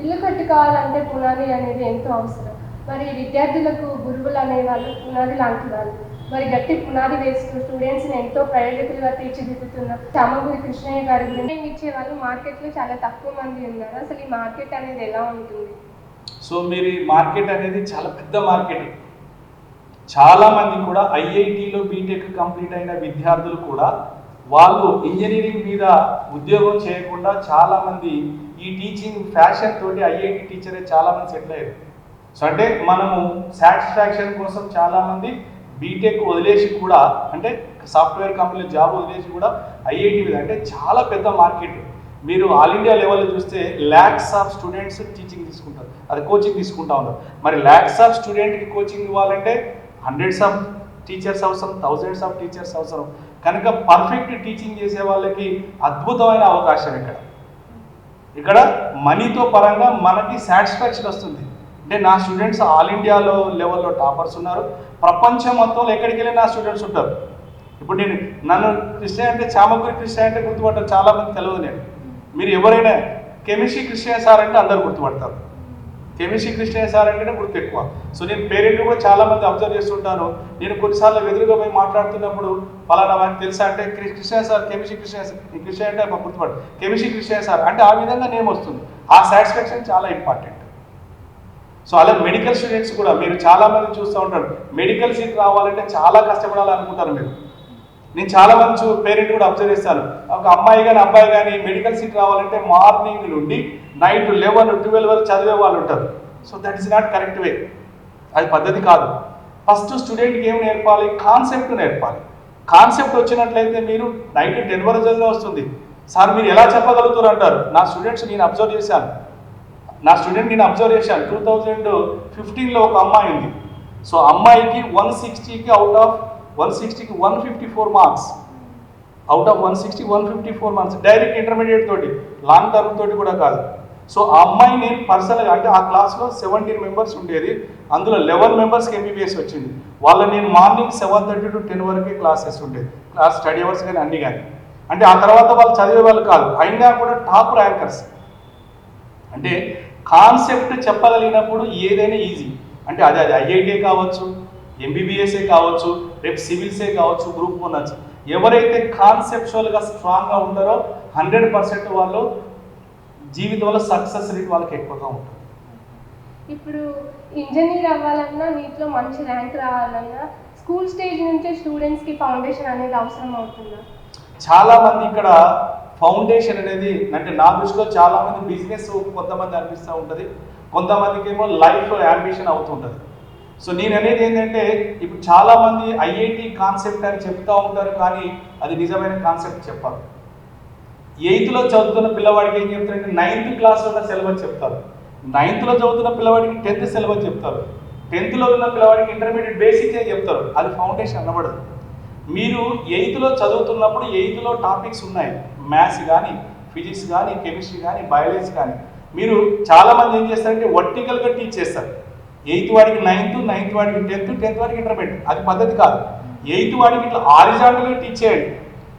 ఇల్లు కట్టుకోవాలంటే పునాది అనేది ఎంతో అవసరం. మరి విద్యార్థులకు గురువులు అనేవాళ్ళు పునాది లాంటి వాళ్ళు. మరి గట్టి పునాది వేస్తూ స్టూడెంట్స్ని ఎంతో ప్రయోజకులుగా తీర్చిదిద్దుతున్న చామగురి కృష్ణయ్య గారి గురించి ఇచ్చే వాళ్ళు మార్కెట్లో చాలా తక్కువ మంది ఉన్నారు. అసలు ఈ మార్కెట్ అనేది ఎలా ఉంటుంది? సో మీరు ఈ మార్కెట్ అనేది చాలా పెద్ద మార్కెట్. చాలామంది కూడా ఐఐటిలో బీటెక్ కంప్లీట్ అయిన విద్యార్థులు కూడా వాళ్ళు ఇంజనీరింగ్ మీద ఉద్యోగం చేయకుండా చాలామంది ఈ టీచింగ్ ఫ్యాషన్ తోటి ఐఐటి టీచరే చాలామంది సెటిల్ అయ్యారు. సో అంటే మనము సాటిస్ఫాక్షన్ కోసం చాలామంది బీటెక్ వదిలేసి కూడా, అంటే సాఫ్ట్వేర్ కంపెనీలో జాబ్ వదిలేసి కూడా ఐఐటి మీద, అంటే చాలా పెద్ద మార్కెట్. మీరు ఆల్ ఇండియా లెవెల్లో చూస్తే ల్యాక్స్ ఆఫ్ స్టూడెంట్స్ టీచింగ్ తీసుకుంటారు, అది కోచింగ్ తీసుకుంటా ఉన్నారు. మరి ల్యాక్స్ ఆఫ్ స్టూడెంట్కి కోచింగ్ ఇవ్వాలంటే హండ్రెడ్స్ ఆఫ్ టీచర్స్ అవసరం, థౌజండ్స్ ఆఫ్ టీచర్స్ అవసరం. కనుక పర్ఫెక్ట్ టీచింగ్ చేసే వాళ్ళకి అద్భుతమైన అవకాశం ఇక్కడ మనీతో పరంగా మనకి సాటిస్ఫాక్షన్ వస్తుంది. అంటే నా స్టూడెంట్స్ ఆల్ ఇండియాలో లెవెల్లో టాపర్స్ ఉన్నారు, ప్రపంచం మొత్తంలో ఎక్కడికి వెళ్ళి నా స్టూడెంట్స్ ఉంటారు. ఇప్పుడు నన్ను కృష్ణ అంటే చామగురి కృష్ణ అంటే గుర్తుపట్టారు చాలామంది తెలియదు. మీరు ఎవరైనా కెమిస్ట్రీ కృష్ణయ్య సార్ అంటే అందరు గుర్తుపడతారు. కెమిస్ట్రీ కృష్ణయ్య సార్ అంటేనే గుర్తు ఎక్కువ. సో నేను పేరెంట్ కూడా చాలామంది అబ్జర్వ్ చేస్తుంటాను. నేను కొన్నిసార్లు ఎదురుగా పోయి మాట్లాడుతున్నప్పుడు పలానా వారికి తెలుసా అంటే Krishnaiah sir, chemistry Krishnaiah sir, Krishnaiah అంటే గుర్తుపడు, కెమిస్ట్రీ కృష్ణయ్య సార్ అంటే ఆ విధంగా నేమ్ వస్తుంది. ఆ సాటిస్ఫాక్షన్ చాలా ఇంపార్టెంట్. సో అలా మెడికల్ స్టూడెంట్స్ కూడా మీరు చాలామంది చూస్తూ ఉంటారు, మెడికల్ సీట్ రావాలంటే చాలా కష్టపడాలనుకుంటారు మీరు. నేను చాలామంది పేరెంట్ కూడా అబ్జర్వ్ చేస్తాను. ఒక అమ్మాయి కానీ అబ్బాయి కానీ మెడికల్ సీట్ రావాలంటే మార్నింగ్ నుండి నైట్ 11, 12 వరకు చదివే వాళ్ళు ఉంటారు. So that is not correct way, అది పద్ధతి కాదు. ఫస్ట్ స్టూడెంట్కి ఏం నేర్పాలి? కాన్సెప్ట్ నేర్పాలి. కాన్సెప్ట్ వచ్చినట్లయితే మీరు నైట్ 10 వరకు చదివే వస్తుంది. సార్ మీరు ఎలా చెప్పగలుగుతారు అంటారు. నా స్టూడెంట్స్ నేను అబ్జర్వ్ చేశాను. 2015లో ఒక అమ్మాయి ఉంది. సో అమ్మాయికి 160కి అవుట్ ఆఫ్ 160కి 154 marks, out of 160 154 marks, direct intermediate తోటి, లాంగ్ టర్మ్ తోటి కూడా కాదు. సో ఆ అమ్మాయి నేను పర్సనల్గా, అంటే ఆ క్లాస్లో 17 మెంబర్స్ ఉండేది, అందులో 11 మెంబర్స్కి ఎంబీబీఎస్ వచ్చింది. వాళ్ళని నేను మార్నింగ్ 7:30 to 10 వరకే క్లాసెస్ ఉండేది, క్లాస్ స్టడీ అవర్స్ కానీ అన్నీ కానీ. అంటే ఆ తర్వాత వాళ్ళు చదివే వాళ్ళు కాదు, అయినా కూడా టాప్ ర్యాంకర్స్. అంటే కాన్సెప్ట్ చెప్పగలిగినప్పుడు ఏదైనా ఈజీ. అంటే అది ఐఐటీ కావచ్చు, ఎంబీబీఎస్ఏ కావచ్చు, రేపు సివిల్సే కావచ్చు, గ్రూప్ 1 వచ్చు. ఎవరైతే కాన్సెప్చువల్గా స్ట్రాంగ్గా ఉంటారో 100% వాళ్ళు జీవితంలో సక్సెస్ రేట్ వాళ్ళకి ఎక్కువగా ఉంటుంది. ఇప్పుడు ఇంజనీర్ అవ్వాలన్నా, నీటిలో మంచి ర్యాంక్ రావాలన్నా స్కూల్ స్టేజ్ నుంచే స్టూడెంట్స్కి ఫౌండేషన్ అనేది అవసరం అవుతుందా? చాలామంది ఇక్కడ ఫౌండేషన్ అనేది, అంటే నా దృష్టిలో చాలామంది బిజినెస్ కొంతమంది అనిపిస్తూ ఉంటుంది, కొంతమందికి ఏమో లైఫ్ యాంబిషన్ అవుతుంటుంది. సో నేను అనేది ఏంటంటే, ఇప్పుడు చాలామంది ఐఐటి కాన్సెప్ట్ అని చెప్తూ ఉంటారు, కానీ అది నిజమైన కాన్సెప్ట్ చెప్పారు. 8th చదువుతున్న పిల్లవాడికి ఏం చెప్తారంటే 9th క్లాస్లో ఉన్న సిలబస్ చెప్తారు, 9th చదువుతున్న పిల్లవాడికి 10th సిలబస్ చెప్తారు, 10th ఉన్న పిల్లవాడికి ఇంటర్మీడియట్ బేసిక్సే చెప్తారు. అది ఫౌండేషన్ అనబడదు. మీరు 8th చదువుతున్నప్పుడు 8th టాపిక్స్ ఉన్నాయి, మ్యాథ్స్ కానీ, ఫిజిక్స్ కానీ, కెమిస్ట్రీ కానీ, బయాలజీ కానీ. మీరు చాలామంది ఏం చేస్తారంటే వర్టికల్గా టీచ్ చేస్తారు. 8th వాడికి 9th, 9th వాడికి 10th, 10th వాడికి ఇంటర్మీడియట్. అది పద్ధతి కాదు. 8th వాడికి ఇట్లా హారిజాంటల్గా టీచ్ చేయండి.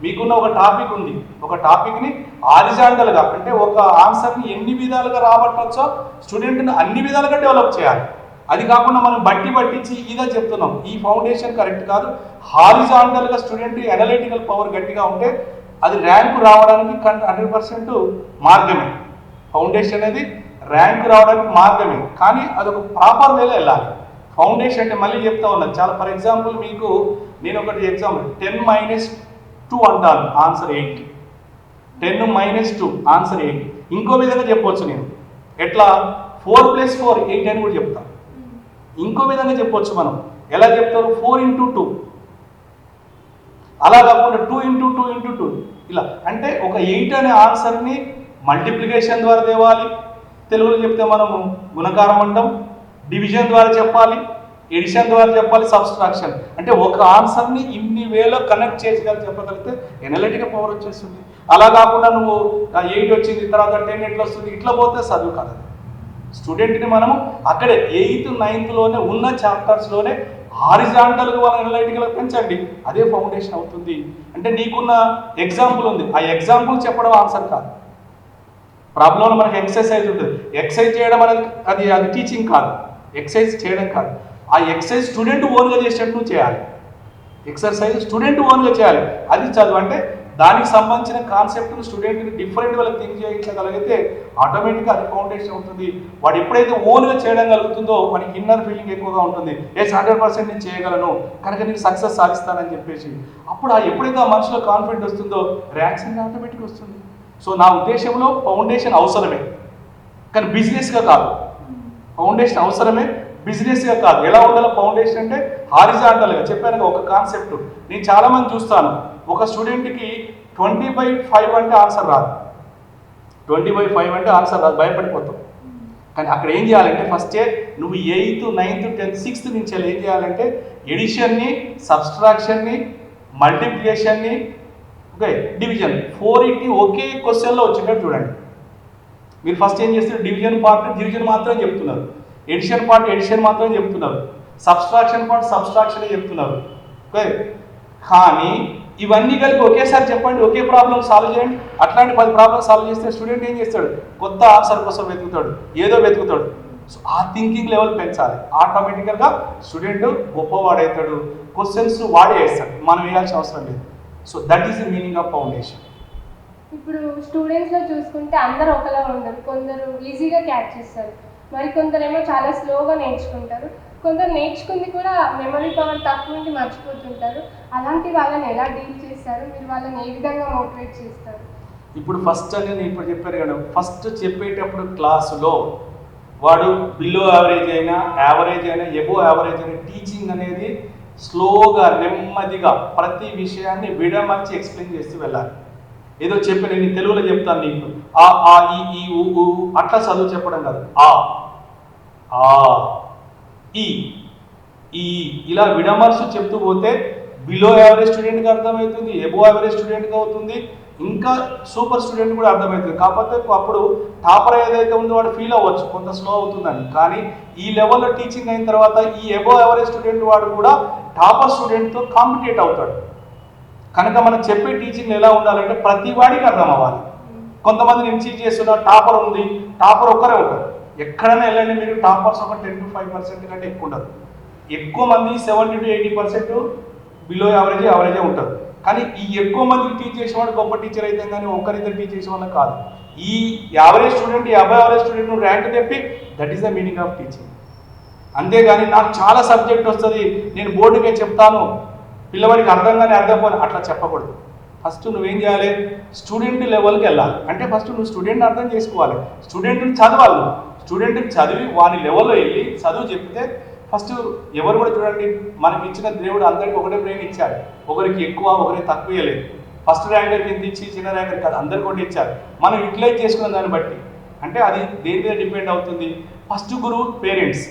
మీకున్న ఒక టాపిక్ ఉంది, ఒక టాపిక్ని హారిజాంటల్గా, అంటే ఒక ఆన్సర్ని ఎన్ని విధాలుగా రాబట్టవచ్చో స్టూడెంట్ని అన్ని విధాలుగా డెవలప్ చేయాలి. అది కాకుండా మనం బట్టించి ఇదే చెప్తున్నాం, ఈ ఫౌండేషన్ కరెక్ట్ కాదు. హారిజాంటల్గా స్టూడెంట్ అనలిటికల్ పవర్ గట్టిగా ఉంటే అది ర్యాంకు రావడానికి 100% మార్గమే. ఫౌండేషన్ అనేది ర్యాంక్ రావడానికి మార్గమే, కానీ అదొక ప్రాపర్ వేలో వెళ్ళాలి. ఫౌండేషన్ అంటే మళ్ళీ చెప్తా ఉన్నాను చాలా. ఫర్ ఎగ్జాంపుల్ మీకు నేను ఒకటి ఎగ్జాంపుల్ 10 - 2 అంటాను, ఆన్సర్ 8. 10 - 2 ఆన్సర్ 8. ఇంకో విధంగా చెప్పవచ్చు నేను, ఎట్లా 4 + 4 8 అని కూడా చెప్తాను. ఇంకో విధంగా చెప్పవచ్చు మనం, ఎలా చెప్తారు? 4 × 2, అలా కాకుండా 2 × 2 × 2 ఇలా. అంటే ఒక 8 అనే ఆన్సర్ని మల్టిప్లికేషన్ ద్వారా తేవాలి, తెలుగులో చెప్తే మనము గుణకారం అంటాం, డివిజన్ ద్వారా చెప్పాలి, ఎడిషన్ ద్వారా చెప్పాలి, సబ్స్ట్రాక్షన్. అంటే ఒక ఆన్సర్ని ఇన్ని వేలో కనెక్ట్ చెప్పగలిగితే ఎనలిటికల్ పవర్ వచ్చేస్తుంది. అలా కాకుండా నువ్వు 8 వచ్చింది తర్వాత 10 ఎట్లా వస్తుంది, ఇట్లా పోతే చదువు కాదు. స్టూడెంట్ని మనము అక్కడే 8th, 9th ఉన్న చాప్టర్స్లోనే హారిజాంటల్గా వాళ్ళ ఎనలైటికల్గా పెంచండి, అదే ఫౌండేషన్ అవుతుంది. అంటే నీకున్న ఎగ్జాంపుల్ ఉంది, ఆ ఎగ్జాంపుల్ చెప్పడం ఆన్సర్ కాదు. ప్రాబ్లంలో మనకి ఎక్సర్సైజ్ ఉంటుంది. ఎక్సర్సైజ్ చేయడం అనేది అది టీచింగ్ కాదు, ఎక్సర్సైజ్ చేయడం కాదు. ఆ ఎక్సర్సైజ్ స్టూడెంట్ ఓన్గా చేసేటట్టు నువ్వు చేయాలి. ఎక్సర్సైజ్ స్టూడెంట్ ఓన్గా చేయాలి, అది చదువు. అంటే దానికి సంబంధించిన కాన్సెప్ట్ను స్టూడెంట్ని డిఫరెంట్ వాళ్ళకి థింక్ చేయించగలిగితే ఆటోమేటిక్గా అది ఫౌండేషన్ అవుతుంది. వాడు ఎప్పుడైతే ఓన్గా చేయడం కలుగుతుందో వాడికి ఇన్నర్ ఫీలింగ్ ఎక్కువగా ఉంటుంది. 100% నేను చేయగలను కనుక నేను సక్సెస్ సాధిస్తానని చెప్పేసి అప్పుడు ఎప్పుడైతే ఆ మనసులో కాన్ఫిడెంట్ వస్తుందో ర్యాంక్స్ ఆటోమేటిక్ వస్తుంది. సో నా ఉద్దేశంలో ఫౌండేషన్ అవసరమే, కానీ బిజినెస్గా కాదు. ఫౌండేషన్ అవసరమే, బిజినెస్గా కాదు. ఎలా ఉండాలో ఫౌండేషన్ అంటే హారిజాంటల్గా చెప్పాను ఒక కాన్సెప్ట్. నేను చాలామంది చూస్తాను, ఒక స్టూడెంట్కి 20/5 అంటే ఆన్సర్ రాదు, 20/5 అంటే ఆన్సర్ రాదు, భయపడిపోతాం. కానీ అక్కడ ఏం చేయాలంటే ఫస్టే నువ్వు 8th 9th 10th 6th నుంచి ఏం చేయాలంటే ఎడిషన్ని, సబ్స్ట్రాక్షన్ని, మల్టిప్లికేషన్ని, ఓకే, డివిజన్ 4 ఒకే క్వశ్చన్లో వచ్చేటట్టు చూడండి. మీరు ఫస్ట్ ఏం చేస్తారు, డివిజన్ మాత్రం చెప్తున్నారు, ఎడిషన్ మాత్రం చెప్తున్నారు, సబ్స్ట్రాక్షన్ సబ్స్ట్రాక్షనే చెప్తున్నారు. ఓకే, కానీ ఇవన్నీ కలిపి ఒకేసారి చెప్పండి, ఒకే ప్రాబ్లం సాల్వ్ చేయండి. అట్లాంటి 10 ప్రాబ్లమ్ సాల్వ్ చేస్తే స్టూడెంట్ ఏం చేస్తాడు, కొత్త ఆన్సర్ కోసం వెతుకుతాడు, ఏదో వెతుకుతాడు. సో ఆ థింకింగ్ లెవెల్ పెంచాలి. ఆటోమేటిక్గా స్టూడెంట్ గొప్పవాడవుతాడు, క్వశ్చన్స్ వాడే వేస్తాడు, మనం వేయాల్సిన అవసరం లేదు. So that is the meaning of foundation. ఇప్పుడు స్టూడెంట్స్లో చూసుకుంటే అందరూ ఒకలా ఉండరు. కొందరు ఈజీగా క్యాచ్ చేస్తారు, మరి కొందరేమో చాలా స్లోగా నేర్చుకుంటారు. కొందరు నేర్చుకుంది కూడా మెమరీ పవర్ తక్కువ నుండి మర్చిపోతుంటారు. అలాంటి వాళ్ళని ఎలా డీల్ చేస్తారు మీరు? వాళ్ళని ఏ విధంగా మోటివేట్ చేస్తారు? ఇప్పుడు ఫస్ట్ అని నేను ఇప్పుడు చెప్పాను కదా, ఫస్ట్ చెప్పేటప్పుడు క్లాసులో వాడు బిలో యావరేజ్ అయినా ఎబో యావరేజ్ అయినా టీచింగ్ అనేది స్లోగా నెమ్మదిగా ప్రతి విషయాన్ని విడమర్చి ఎక్స్ప్లెయిన్ చేస్తూ వెళ్ళాలి. ఏదో చెప్పి నేను తెలుగులో చెప్తాను నీకు ఆ ఈ ఊ అట్లా చదువు చెప్పడం కాదు, ఆ ఈ ఇలా విడమర్చి చెప్తూ పోతే బిలో యావరేజ్ స్టూడెంట్కి అర్థమవుతుంది, ఎబో యావరేజ్ స్టూడెంట్కి అవుతుంది, ఇంకా సూపర్ స్టూడెంట్ కూడా అర్థమవుతుంది. కాకపోతే అప్పుడు టాపర్ ఏదైతే ఉందో వాడు ఫీల్ అవ్వచ్చు కొంత స్లో అవుతుందని. కానీ ఈ లెవెల్లో టీచింగ్ అయిన తర్వాత ఈ ఎబో యావరేజ్ స్టూడెంట్ వాడు కూడా టాపర్ స్టూడెంట్తో కాంపిటేట్ అవుతాడు. కనుక మనం చెప్పే టీచింగ్ ఎలా ఉండాలంటే ప్రతి వాడికి అర్థం అవ్వాలి. కొంతమంది నేను టీచ్ చేస్తున్నా, టాపర్ ఉంది, టాపర్ ఒక్కరే ఉంటారు. ఎక్కడైనా వెళ్ళండి మీరు, టాపర్స్ ఒక 10 to 5% కంటే ఎక్కువ ఉండదు. ఎక్కువ మంది 70 to 80% బిలో యావరేజే ఉంటారు. కానీ ఈ ఎక్కువ మందికి టీచ్ చేసేవాడు గొప్ప టీచర్ అయితే కానీ ఒక్కరిద్దరు టీచ్ చేసే వాళ్ళకి కాదు. ఈ average student, above average student నువ్వు ర్యాంక్ తెప్పి, that is the meaning of teaching. అంతేగాని నాకు చాలా సబ్జెక్ట్ వస్తుంది, నేను బోర్డుకే చెప్తాను, పిల్లవాడికి అర్థం పోని అట్లా చెప్పకూడదు. ఫస్ట్ నువ్వేం చేయాలి, స్టూడెంట్ లెవెల్కి వెళ్ళాలి. అంటే ఫస్ట్ నువ్వు స్టూడెంట్ని అర్థం చేసుకోవాలి, స్టూడెంట్ని చదవాలి. స్టూడెంట్ని చదివి వాని లెవెల్లో వెళ్ళి చదువు చెప్తే ఫస్ట్ ఎవరు కూడా చూడండి, మనకి ఇచ్చిన దేవుడు అందరికీ ఒకటే బ్రెయిన్ ఇచ్చాడు, ఒకరికి ఎక్కువ ఒకరికి తక్కువ ఇవ్వలేదు. ఫస్ట్ ర్యాంకర్ కింద ఇచ్చి చిన్న ర్యాంకర్ కాదు, అందరికి కూడా ఇచ్చారు. మనం యూటిలైజ్ చేసుకున్న దాన్ని బట్టి అంటే అది దేని మీద డిపెండ్ అవుతుంది. ఫస్ట్ గురువు పేరెంట్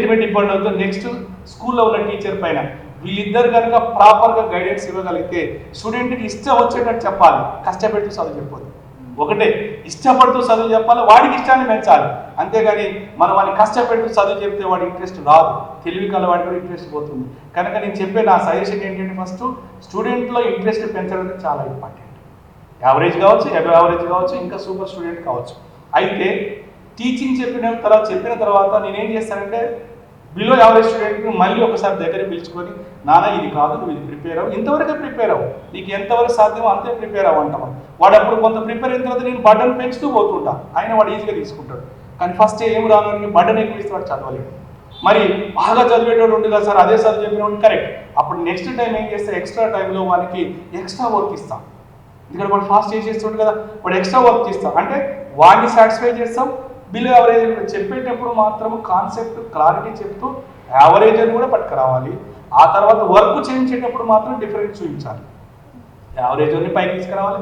మీద డిపెండ్ అవుతుంది. నెక్స్ట్ స్కూల్లో ఉన్న టీచర్ పైన. వీళ్ళిద్దరు కనుక ప్రాపర్గా గైడెన్స్ ఇవ్వగలిగితే స్టూడెంట్కి ఇష్టం వచ్చేటట్టు చెప్పాలి, కష్టపెడుతూ చదువు చెప్పదు. ఒకటే ఇష్టపడుతూ చదువు చెప్పాలి, వాడికి ఇష్టాన్ని పెంచాలి. అంతేగాని మనం వాడిని కష్టపెడుతూ చదువు చెప్తే వాడి ఇంట్రెస్ట్ రాదు, తెలివి కల వాడి కూడా ఇంట్రెస్ట్ పోతుంది. కనుక నేను చెప్పే నా సజెషన్ ఏంటంటే ఫస్ట్ స్టూడెంట్లో ఇంట్రెస్ట్ పెంచడం చాలా ఇంపార్టెంట్. యావరేజ్ కావచ్చు, అబవ్ యావరేజ్ కావచ్చు, ఇంకా సూపర్ స్టూడెంట్ కావచ్చు. అయితే టీచింగ్ చెప్పిన తర్వాత నేనేం చేస్తానంటే బిలో యావరేజ్ స్టూడెంట్కి మళ్ళీ ఒకసారి దగ్గర పిలుచుకొని, నాన్న ఇది కాదు, నువ్వు ఇది ప్రిపేర్ అవ్వు, ఇంతవరకు ప్రిపేర్ అవ్వు, నీకు ఎంతవరకు సాధ్యమో అంతే ప్రిపేర్ అవ్వు అంటాం. వాడు అప్పుడు కొంత ప్రిపేర్ అయిన తర్వాత నేను బర్డన్ పెంచుతూ పోతుంటా, ఆయన వాడు ఈజీగా తీసుకుంటాడు. కానీ ఫస్ట్ ఏం రాను బర్డన్ ఎక్కువ ఇస్తే వాడు చదవలేడు. మరి బాగా చదివేటోడు ఉండు కదా సార్, అదే చదువు చెప్పినప్పుడు కరెక్ట్. అప్పుడు నెక్స్ట్ టైం ఏం చేస్తే ఎక్స్ట్రా టైంలో వానికి ఎక్స్ట్రా వర్క్ ఇస్తాం. ఎందుకంటే వాడు ఫాస్ట్ చేసేస్తుండు కదా, వాడు ఎక్స్ట్రా వర్క్ ఇస్తాం. అంటే వాడిని సాటిస్ఫై చేస్తాం. బిలో యావరేజ్ చెప్పేటప్పుడు మాత్రం కాన్సెప్ట్ క్లారిటీ చెప్తూ యావరేజ్ అని కూడా పట్టుకురావాలి. ఆ తర్వాత వర్క్ చేయించేటప్పుడు మాత్రం డిఫరెన్స్ చూపించాలి. యావరేజ్ అని పైకి తీసుకురావాలి,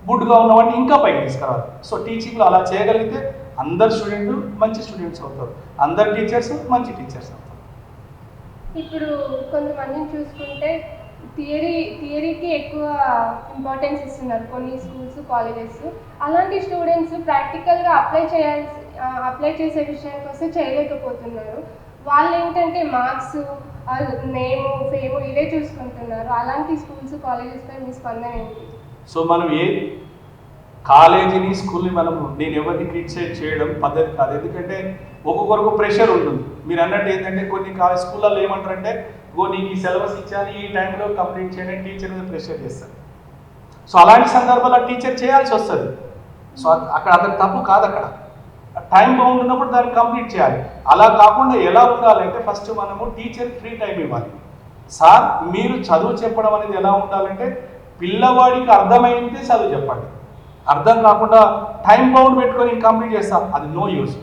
గుడ్గా ఉన్నవాడిని ఇంకా పైకి తీసుకురావాలి. సో టీచింగ్లో అలా చేయగలిగితే అందరు స్టూడెంట్లు మంచి స్టూడెంట్స్ అవుతారు, అందరు టీచర్స్ మంచి టీచర్స్ అవుతారు. ఇప్పుడు కొంతమందిని చూసుకుంటే థియరీకి ఎక్కువ ఇంపార్టెన్స్ ఇస్తున్నారు కొన్ని స్కూల్స్, కాలేజెస్. అలాంటి స్టూడెంట్స్ ప్రాక్టికల్గా అప్లై చేసే విషయానికి వస్తే చేయలేకపోతున్నారు. వాళ్ళు ఏంటంటే మార్క్స్, నేము, ఫేము ఇవే చూసుకుంటున్నారు. అలాంటి స్కూల్స్, కాలేజెస్పై మీ స్పందన ఏంటి? సో మనం కాలేజీని స్కూల్ని నేను ఎవరిని క్రిటిసైజ్ చేయడం పద్ధతి కాదు. ఎందుకంటే ఒక్కొక్కరికి ప్రెషర్ ఉంటుంది. మీరు అన్నట్టు ఏంటంటే కొన్ని స్కూళ్ళల్లో ఏమంటారంటే నీకు ఈ సిలబస్ ఇచ్చాను, ఈ టైంలో కంప్లీట్ చేయని టీచర్ మీద ప్రెషర్ చేస్తారు. సో అలాంటి సందర్భాల్లో టీచర్ చేయాల్సి వస్తుంది. సో అక్కడ అతను తప్పు కాదు. అక్కడ టైం బౌండ్ ఉన్నప్పుడు దాన్ని కంప్లీట్ చేయాలి. అలా కాకుండా ఎలా ఉండాలంటే ఫస్ట్ మనము టీచర్ ఫ్రీ టైం ఇవ్వాలి. సార్ మీరు చదువు చెప్పడం అనేది ఎలా ఉండాలంటే పిల్లవాడికి అర్థమైందే చదువు చెప్పండి. అర్థం కాకుండా టైం బౌండ్ పెట్టుకొని కంప్లీట్ చేస్తాం, అది నో యూస్.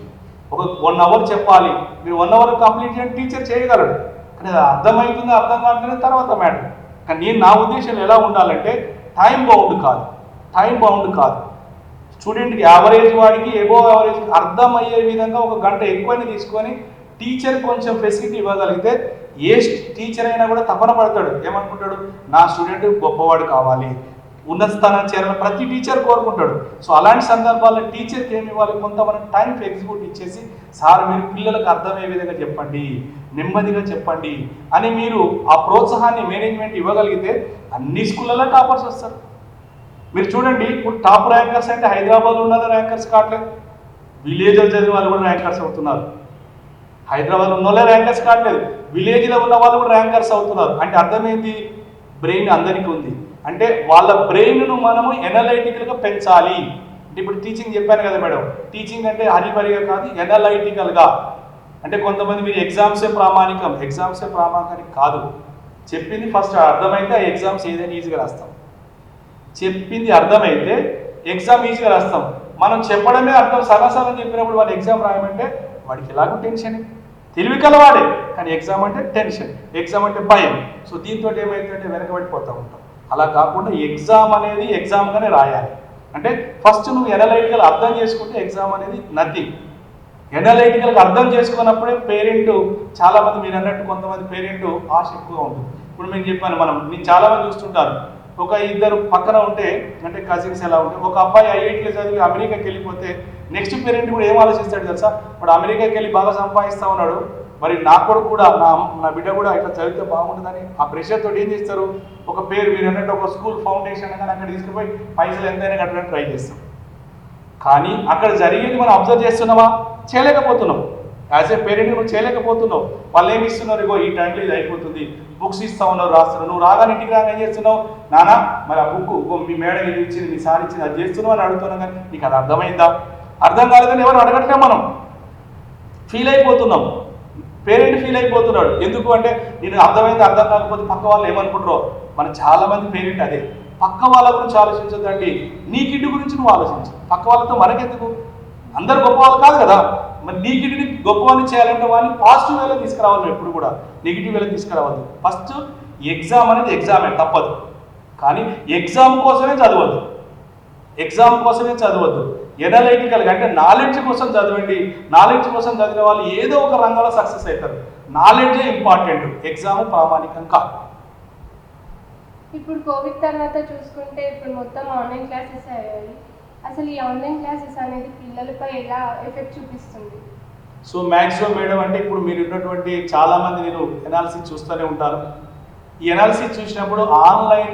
ఒక 1 అవర్ చెప్పాలి, మీరు 1 అవర్ కంప్లీట్ చేయండి, టీచర్ చేయగలడు. కానీ అది అర్థమవుతుందో అర్థం కావట్లేదు తర్వాత మ్యాటర్. కానీ నా ఉద్దేశం ఎలా ఉండాలంటే టైం బౌండ్ కాదు. స్టూడెంట్కి యావరేజ్ వాడికి ఎబోవ్ యావరేజ్ అర్థమయ్యే విధంగా 1 గంట ఎక్కువని తీసుకొని టీచర్ కొంచెం ఫెసిలిటీ ఇవ్వగలిగితే ఏ టీచర్ అయినా కూడా తపన పడతాడు. ఏమనుకుంటాడు, నా స్టూడెంట్ గొప్పవాడు కావాలి, ఉన్నత స్థానం చేరాలని ప్రతి టీచర్ కోరుకుంటాడు. సో అలాంటి సందర్భాల్లో టీచర్కి ఏమి ఇవ్వాలి, కొంత మనం టైం ఫ్లెక్సిబిలిటీ ఇచ్చేసి సార్ మీరు పిల్లలకు అర్థమయ్యే విధంగా చెప్పండి, నెమ్మదిగా చెప్పండి అని మీరు ఆ ప్రోత్సాహాన్ని మేనేజ్మెంట్ ఇవ్వగలిగితే అన్ని స్కూళ్ళలో టాపర్స్ వస్తారు. మీరు చూడండి, ఇప్పుడు టాప్ ర్యాంకర్స్ అంటే హైదరాబాద్లో ఉన్న ర్యాంకర్స్ కావట్లేదు, విలేజ్లో చదివిన వాళ్ళు కూడా ర్యాంకర్స్ అవుతున్నారు. హైదరాబాద్లో ఉన్న వాళ్ళే ర్యాంకర్స్ కావట్లేదు, విలేజ్లో ఉన్న వాళ్ళు కూడా ర్యాంకర్స్ అవుతున్నారు. అంటే అర్థమైంది, బ్రెయిన్ అందరికీ ఉంది. అంటే వాళ్ళ బ్రెయిన్ను మనము ఎనలైటికల్గా పెంచాలి. అంటే ఇప్పుడు టీచింగ్ చెప్పాను కదా మేడం, టీచింగ్ అంటే హరిబరిగా కాదు, ఎనలైటికల్గా. అంటే కొంతమంది మీరు ఎగ్జామ్సే ప్రామాణికానికి కాదు, చెప్పింది ఫస్ట్ అర్థమైతే ఆ ఎగ్జామ్స్ ఏదైనా ఈజీగా రాస్తాం. చెప్పింది అర్థమైతే ఎగ్జామ్ ఈజీగా రాస్తాం. మనం చెప్పడమే అర్థం సగం చెప్పినప్పుడు వాళ్ళు ఎగ్జామ్ రాయమంటే వాడికి ఎలాగో టెన్షన్, తెలివి కలవాడే, కానీ ఎగ్జామ్ అంటే టెన్షన్, ఎగ్జామ్ అంటే భయం. సో దీంతో ఏమైతుందంటే వెనకబడిపోతూ ఉంటాం. అలా కాకుండా ఎగ్జామ్ అనేది ఎగ్జామ్గానే రాయాలి. అంటే ఫస్ట్ నువ్వు ఎనలైటికల్ అర్థం చేసుకుంటే ఎగ్జామ్ అనేది నథింగ్. ఎనలైటికల్గా అర్థం చేసుకున్నప్పుడే పేరెంట్ చాలామంది, మీరు అన్నట్టు కొంతమంది పేరెంట్ ఆశ ఎక్కువగా ఉంటుంది. ఇప్పుడు నేను చెప్పాను, నేను చాలామంది చూస్తుంటాను, ఒక 2 పక్కన ఉంటే అంటే కజిన్స్ ఎలా ఉంటే, ఒక అబ్బాయి ఐఐటీలో చదివి అమెరికాకి వెళ్ళిపోతే నెక్స్ట్ పేరెంట్ కూడా ఏం ఆలోచిస్తాడు తెలుసా, ఇప్పుడు అమెరికాకి వెళ్ళి బాగా సంపాదిస్తూ ఉన్నాడు, మరి నా కొడుకు కూడా నా బిడ్డ కూడా ఇట్లా చదివితే బాగుంటుందని ఆ ప్రెషర్ తోటి ఏం చేస్తారు, ఒక పేరు మీరు అన్నట్టు ఒక స్కూల్ ఫౌండేషన్ కానీ అక్కడ తీసుకుపోయి పైసలు ఎంతైనా కట్టడానికి ట్రై చేస్తాం. కానీ అక్కడ జరిగేది మనం అబ్జర్వ్ చేస్తున్నామా, చేయలేకపోతున్నాం. యాజ్ ఏ పేరెంట్ నువ్వు చేయలేకపోతున్నావు. వాళ్ళు ఏమి ఇస్తున్నారు, ఇగో ఈ టైంలో ఇది అయిపోతుంది, బుక్స్ ఇస్తా ఉన్నావు, రాస్తున్నావు. నువ్వు రాగానే ఇంటికి రాగా ఏం చేస్తున్నావు, నానా మరి ఆ బుక్ మీ మేడం ఇది ఇచ్చింది, మీ సార్ ఇచ్చింది, అది చేస్తున్నావు అని అడుగుతున్నావు. కానీ నీకు అది అర్థమైందా, అర్థం కాలేదని ఎవరు అడగట్లే, మనం ఫీల్ అయిపోతున్నాం. పేరెంట్ ఫీల్ అయిపోతున్నాడు. ఎందుకు అంటే నేను అర్థమైంది, అర్థం కాకపోతే పక్క వాళ్ళు ఏమనుకుంటారో. మనం చాలామంది పేరెంట్ అదే, పక్క వాళ్ళ గురించి ఆలోచించద్దండి, నీ కిడ్డు గురించి నువ్వు ఆలోచించు. పక్క వాళ్ళతో మనకెందుకు, అందరు గొప్ప వాళ్ళు కాదు కదా. మరి నీ కిడ్ని గొప్పవాన్ని చేయాలంటే వాళ్ళని పాజిటివ్ వేలో తీసుకురావాలి, నువ్వు ఎప్పుడు కూడా నెగిటివ్ వేలో తీసుకురావద్దు. ఫస్ట్ ఎగ్జామ్ అనేది ఎగ్జామే, తప్పదు. కానీ ఎగ్జామ్ కోసమే చదవద్దు. ఎనలైటికల్గా అంటే నాలెడ్జ్ కోసం చదవండి. నాలెడ్జ్ కోసం చదివిన వాళ్ళు ఏదో ఒక రంగంలో సక్సెస్ అవుతారు. నాలెడ్జే ఇంపార్టెంట్, ఎగ్జామ్ ప్రామాణికం కాదు. ఇప్పుడు కోవిడ్ తర్వాత చూసుకుంటే ఇప్పుడు మొత్తం ఆన్లైన్ క్లాసెస్ అయ్యాయి. అసలు ఈ ఆన్లైన్ క్లాసెస్ అనేది పిల్లలపై ఎలా ఎఫెక్ట్ చూపిస్తుంది? సో మ్యాక్సిమం మేడం అంటే ఇప్పుడు మీరు ఉన్నటువంటి చాలామంది నేను ఎనాలిసిస్ చూస్తూనే ఉంటాను. ఈ ఎనాలిసిస్ చూసినప్పుడు ఆన్లైన్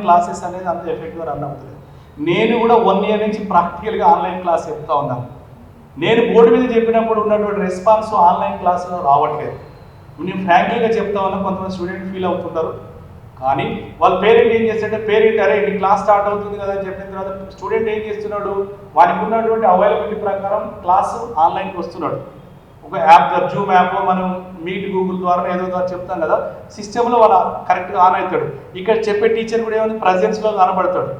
క్లాసెస్ అనేది అంత ఎఫెక్టివ్గా రన్ అవుతుంది. నేను కూడా 1 ఇయర్ నుంచి ప్రాక్టికల్గా ఆన్లైన్ క్లాస్ చెప్తా ఉన్నాను. నేను బోర్డు మీద చెప్పినప్పుడు ఉన్నటువంటి రెస్పాన్స్ ఆన్లైన్ క్లాసులో రావట్లేదు. నేను ఫ్రాంక్లీగా చెప్తా ఉన్నా, కొంతమంది స్టూడెంట్ ఫీల్ అవుతుంటారు. కానీ వాళ్ళ పేరెంట్ ఏం చేస్తాడంటే, పేరెంట్ అరే ఈ క్లాస్ స్టార్ట్ అవుతుంది కదా అని చెప్పిన తర్వాత స్టూడెంట్ ఏం చేస్తున్నాడు, వానికి ఉన్నటువంటి అవైలబిలిటీ ప్రకారం క్లాసు ఆన్లైన్కి వస్తున్నాడు. ఒక యాప్, జూమ్ యాప్, మనం మీట్ గూగుల్ ద్వారా ఏదో ద్వారా చెప్తాం కదా, సిస్టంలో వాళ్ళ కరెక్ట్గా ఆన్ అవుతాడు. ఇక్కడ చెప్పే టీచర్ కూడా ఏమైనా ప్రజెన్స్లో కనబడతాడు.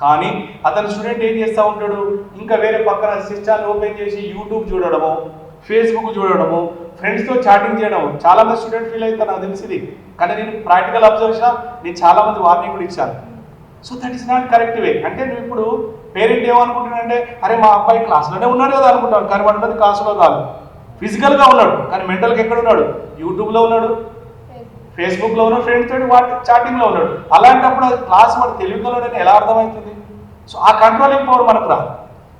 కానీ అతను స్టూడెంట్ ఏం చేస్తూ ఉంటాడు, ఇంకా వేరే పక్కన సిస్టాన్ని ఓపెన్ చేసి యూట్యూబ్ చూడడము, ఫేస్బుక్ చూడడము, ఫ్రెండ్స్తో చాటింగ్ చేయడం. చాలామంది స్టూడెంట్ ఫీల్ అవుతారు, నాకు తెలిసింది. కానీ నేను ప్రాక్టికల్ అబ్జర్వేషన్ నేను చాలామంది వార్నింగ్ కూడా ఇచ్చాను. So that is not correct way. అంటే నువ్వు ఇప్పుడు పేరెంట్ ఏమనుకుంటున్నాడంటే, అరే మా అబ్బాయి క్లాస్లోనే ఉన్నాడు కదా అనుకుంటాను. కానీ వాడు ఉన్నది క్లాసులో కాదు, ఫిజికల్గా ఉన్నాడు. కానీ మెంటల్గా ఎక్కడ ఉన్నాడు, యూట్యూబ్లో ఉన్నాడు, ఫేస్బుక్లో ఉన్నాడు, ఫ్రెండ్స్ తోటి వాటి చాటింగ్లో ఉన్నాడు. అలాంటప్పుడు అది క్లాస్ వాడు తెలివికలోడని ఎలా అర్థమవుతుంది? సో ఆ కంట్రోలింగ్ పవర్ మనకు రాదు.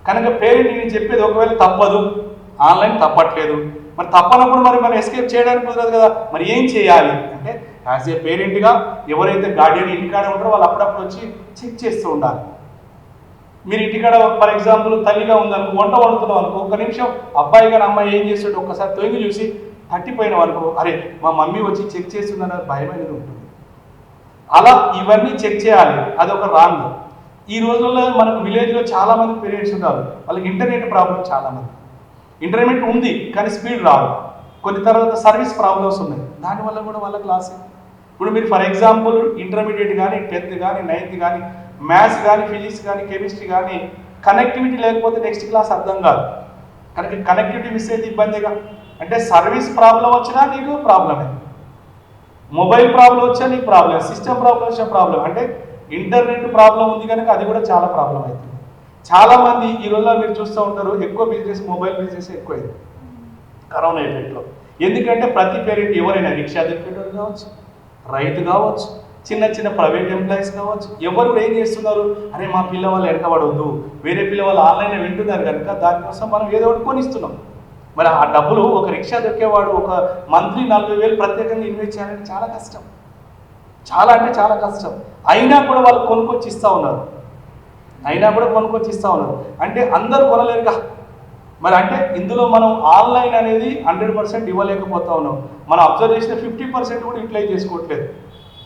కనుక పేరెంట్ నేను చెప్పేది, ఒకవేళ తప్పదు, ఆన్లైన్ తప్పట్లేదు, మరి తప్పనప్పుడు మరి మనం ఎస్కేప్ చేయడానికి కుదరదు కదా. మరి ఏం చేయాలి అంటే, యాజ్ ఏ పేరెంట్గా ఎవరైతే గార్డియన్ ఇంటికాడ ఉంటారో వాళ్ళు అప్పుడప్పుడు వచ్చి చెక్ చేస్తూ ఉండాలి. మీరు ఇంటికాడ ఫర్ ఎగ్జాంపుల్ తల్లిగా ఉందనుకో, వంట వండుతున్నాం అనుకో, ఒక్క నిమిషం అబ్బాయి కానీ అమ్మాయి ఏం చేస్తాడు ఒక్కసారి తొంగి చూసి తట్టిపోయినాం అనుకో, అరే మా మమ్మీ వచ్చి చెక్ చేస్తుందన్న భయం అనేది ఉంటుంది. అలా ఇవన్నీ చెక్ చేయాలి, అదొక రాంగ్. ఈ రోజుల్లో మనకు విలేజ్లో చాలా మంది పేరెంట్స్ ఉన్నారు, వాళ్ళకి ఇంటర్నెట్ ప్రాబ్లం చాలా మంది. ఇంటర్నెట్ ఉంది కానీ స్పీడ్ రాదు, కొన్ని తర్వాత సర్వీస్ ప్రాబ్లమ్స్ ఉన్నాయి, దానివల్ల కూడా వాళ్ళ క్లాస్. ఇప్పుడు మీరు ఫర్ ఎగ్జాంపుల్ ఇంటర్మీడియట్ కానీ 10th కానీ 9th కానీ మ్యాథ్స్ కానీ ఫిజిక్స్ కానీ కెమిస్ట్రీ కానీ కనెక్టివిటీ లేకపోతే నెక్స్ట్ క్లాస్ అర్థం కాదు. కనుక కనెక్టివిటీ మిస్ అయితే ఇబ్బందిగా. అంటే సర్వీస్ ప్రాబ్లం వచ్చినా నీకు ప్రాబ్లమే, మొబైల్ ప్రాబ్లం వచ్చినా నీకు ప్రాబ్లం, సిస్టమ్ ప్రాబ్లం వచ్చిన ప్రాబ్లం. అంటే ఇంటర్నెట్ ప్రాబ్లం ఉంది కనుక అది కూడా చాలా ప్రాబ్లం అవుతుంది. చాలామంది ఈ రోజుల్లో మీరు చూస్తూ ఉంటారు, ఎక్కువ బిజినెస్ మొబైల్ బిజినెస్ ఎక్కువైంది కరోనా ఎఫెక్ట్లో. ఎందుకంటే ప్రతి పేరెంట్ ఎవరైనా రిక్షా దిక్కేటోడు కావచ్చు, రైతు కావచ్చు, చిన్న చిన్న ప్రైవేట్ ఎంప్లాయీస్ కావచ్చు, ఎవరు ఏం చేస్తున్నారు, అరే మా పిల్లవాళ్ళు వెనకబడవద్దు, వేరే పిల్లవాళ్ళు ఆన్లైన్లో వింటున్నారు కనుక దానికోసం మనం ఏదో ఒకటి కొనిస్తున్నాం. మరి ఆ డబ్బులు ఒక రిక్షా దొక్కేవాడు ఒక మంత్లీ 40,000 ప్రత్యేకంగా ఇన్వెస్ట్ చేయాలంటే చాలా కష్టం, చాలా అంటే చాలా కష్టం. అయినా కూడా వాళ్ళు కొనుక్కొచ్చి ఇస్తూ ఉన్నారు, అంటే అందరూ కొనలేరుగా. మరి అంటే ఇందులో మనం ఆన్లైన్ అనేది 100% ఇవ్వలేకపోతా ఉన్నాం. మనం అబ్జర్వ్ చేసిన 50% కూడా యూటిలైజ్ చేసుకోవట్లేదు.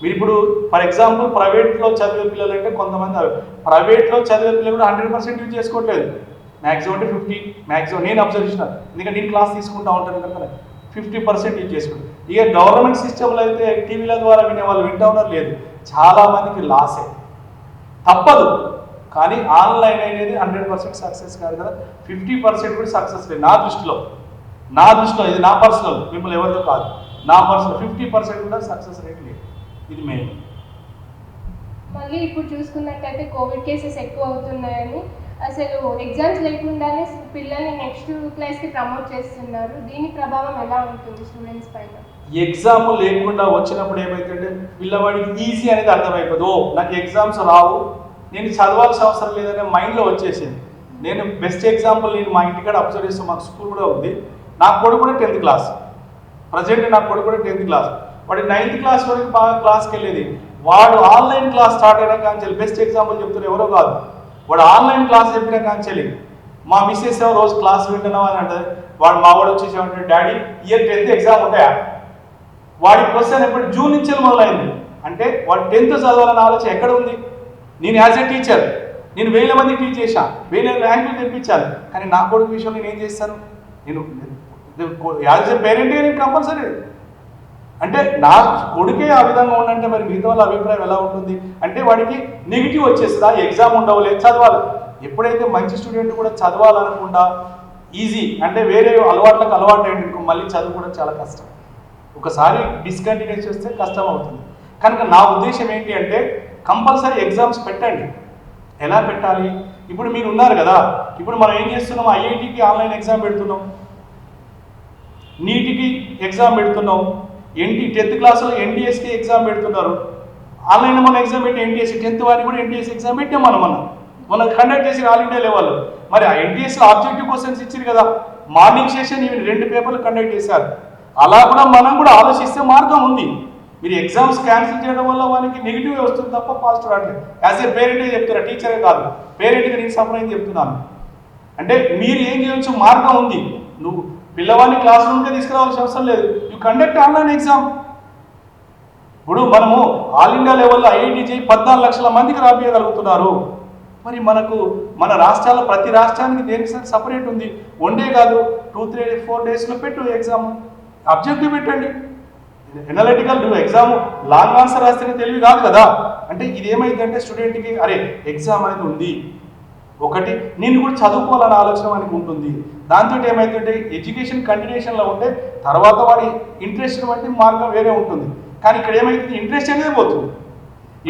మీరు ఇప్పుడు ఫర్ ఎగ్జాంపుల్ ప్రైవేట్లో చదివే పిల్లలు అంటే కొంతమంది ప్రైవేట్లో చదివే పిల్లలు కూడా 100% యూజ్ చేసుకోవట్లేదు. మ్యాక్సిమం అంటే 50, మ్యాక్సిమం నేను అబ్జర్వ్ చేసిన, ఎందుకంటే నేను క్లాస్ తీసుకుంటా ఉంటాను కనుక 50% యూజ్ చేసుకుంటాను. ఇక గవర్నమెంట్ సిస్టంలో అయితే టీవీల ద్వారా వినే వాళ్ళు వింటా ఉన్నారు, లేదు చాలామందికి లాసే, తప్పదు. కానీ ఆన్లైన్ అనేది 100% సక్సెస్ కాదు కదా, 50% కూడా సక్సెస్ లేదు నా దృష్టిలో. ఇది నా పర్సనల్, మిమ్మల్ని ఎవరితో కాదు, నా పర్సనల్ 50% కూడా సక్సెస్ రేట్ లేదు. ఇది మెయిన్. మళ్ళీ ఇప్పుడు చూసుకున్నట్టయితే కోవిడ్ కేసెస్ ఎక్కువ అవుతున్నాయని అసలు ఎగ్జామ్స్ లేకుండానే పిల్లల్ని నెక్స్ట్ క్లాస్కి ప్రమోట్ చేస్తున్నారు. దీని ప్రభావం ఎలా ఉంటుంది స్టూడెంట్స్ పైన? ఎగ్జామ్ లేకుండా వచ్చినప్పుడు ఏమైతుందంటే పిల్లవాడికి ఈజీ అనేది అర్థమైపోదు. నాకు ఎగ్జామ్స్ రావు, నేను చదవాల్సిన అవసరం లేదనే మైండ్లో వచ్చేసింది. నేను బెస్ట్ ఎగ్జాంపుల్, నేను మా ఇంటికాడ అబ్జర్వ్ చేస్తాను, మాకు స్కూల్ కూడా ఉంది. నా కొడుకు కూడా 10th క్లాస్, ప్రజెంట్ నా కొడుకు కూడా 10th క్లాస్. వాడు 9th క్లాస్ వరకు బాగా క్లాస్కి వెళ్ళేది. వాడు ఆన్లైన్ క్లాస్ స్టార్ట్ అయినా కానీ బెస్ట్ ఎగ్జాంపుల్ చెప్తున్నారు, ఎవరో కాదు, వాడు ఆన్లైన్ క్లాస్ చెప్పినా కానీ మా మిస్సెస్ ఏమో రోజు క్లాస్ వింటున్నావు అని అంటే, మా వాడు వచ్చేసి ఏమంటే, డాడీ ఇయర్ 10th ఎగ్జామ్ ఉంటాయా? వాడి క్వశ్చన్ ఎప్పుడు జూన్ నుంచి మొదలైంది. అంటే వాడు 10th చదవాలన్న ఆలోచన ఎక్కడ ఉంది? నేను యాజ్ ఏ టీచర్ నేను 1000 మందికి టీచ్ చేశా, 1000 ర్యాంకులు తెప్పించాను. కానీ నా కొడుకు విషయంలో నేను ఏం చేస్తాను? నేను యాజ్ ఏ పేరెంట్గా నేను కంపల్సరీ, అంటే నా కొడుకే ఆ విధంగా ఉండంటే మరి మిగతా వాళ్ళ అభిప్రాయం ఎలా ఉంటుంది? అంటే వాడికి నెగిటివ్ వచ్చేస్తుందా, ఎగ్జామ్ ఉండవులే చదవాలి. ఎప్పుడైతే మంచి స్టూడెంట్ కూడా చదవాలనకుండా ఈజీ, అంటే వేరే అలవాట్లకు అలవాటు అయ్యింది మళ్ళీ చదువుకోవడం చాలా కష్టం. ఒకసారి డిస్కంటిన్యూస్ చేస్తే కష్టం అవుతుంది. కనుక నా ఉద్దేశం ఏంటి అంటే కంపల్సరీ ఎగ్జామ్స్ పెట్టండి. ఎలా పెట్టాలి? ఇప్పుడు మీరు ఉన్నారు కదా, ఇప్పుడు మనం ఏం చేస్తున్నాం, ఐఐటికి ఆన్లైన్ ఎగ్జామ్ పెడుతున్నాం, నీటికి ఎగ్జామ్ పెడుతున్నాం, 10th క్లాస్లో ఎన్టీఎస్కి ఎగ్జామ్ పెడుతున్నారు. ఆన్లైన్లో మనం ఎగ్జామ్ పెట్టి ఎన్టీఎస్ 10th వారికి కూడా ఎన్టీఎస్ ఎగ్జామ్ పెట్టాం మనం కండక్ట్ చేసి ఆల్ ఇండియా లెవెల్లో. మరి ఆ ఎన్టీఎస్లో ఆబ్జెక్టివ్ క్వశ్చన్స్ ఇచ్చారు కదా, మార్నింగ్ సెషన్ ఇవి 2 పేపర్లు కండక్ట్ చేశారు. అలా కూడా మనం కూడా ఆలోచిస్తే మార్గం ఉంది. మీరు ఎగ్జామ్స్ క్యాన్సిల్ చేయడం వల్ల వాళ్ళకి నెగిటివ్ వస్తుంది తప్ప పాజిటివ్ రావట్లేదు. యాజ్ ఏ పేరెంటే చెప్తారా, టీచరే కాదు, పేరెంట్గా నేను సపరేట్ చెప్తున్నాను. అంటే మీరు ఏం చేయొచ్చు, మార్గం ఉంది. నువ్వు పిల్లవాడిని క్లాస్ రూమ్కే తీసుకురావాల్సిన అవసరం లేదు, యూ కండక్ట్ ఆన్లైన్ ఎగ్జామ్. ఇప్పుడు మనము ఆల్ ఇండియా లెవెల్లో ఐఐటి చేయి 14 లక్షల మందికి రాబోయగలుగుతున్నారు. మరి మన రాష్ట్రాల్లో ప్రతి రాష్ట్రానికి దేనికి సపరేట్ ఉంది. 1 డే కాదు, 2, 3, 4 డేస్లో పెట్టు ఎగ్జామ్, అబ్జెక్టివ్ పెట్టండి. ఎనలిటికల్ నువ్వు ఎగ్జామ్ లాంగ్ ఆన్సర్ రాస్తేనే తెలివి కాదు కదా. అంటే ఇది ఏమైందంటే స్టూడెంట్కి అరే ఎగ్జామ్ అనేది ఉంది, ఒకటి నేను కూడా చదువుకోవాలనే ఆలోచన మనకు ఉంటుంది. దాంతో ఏమైందంటే ఎడ్యుకేషన్ కంటిన్యూషన్లో ఉంటే తర్వాత వాడి ఇంట్రెస్ట్ బట్టి మార్గం వేరే ఉంటుంది. కానీ ఇక్కడ ఏమైతుంది, ఇంట్రెస్ట్ అనేది పోతుంది.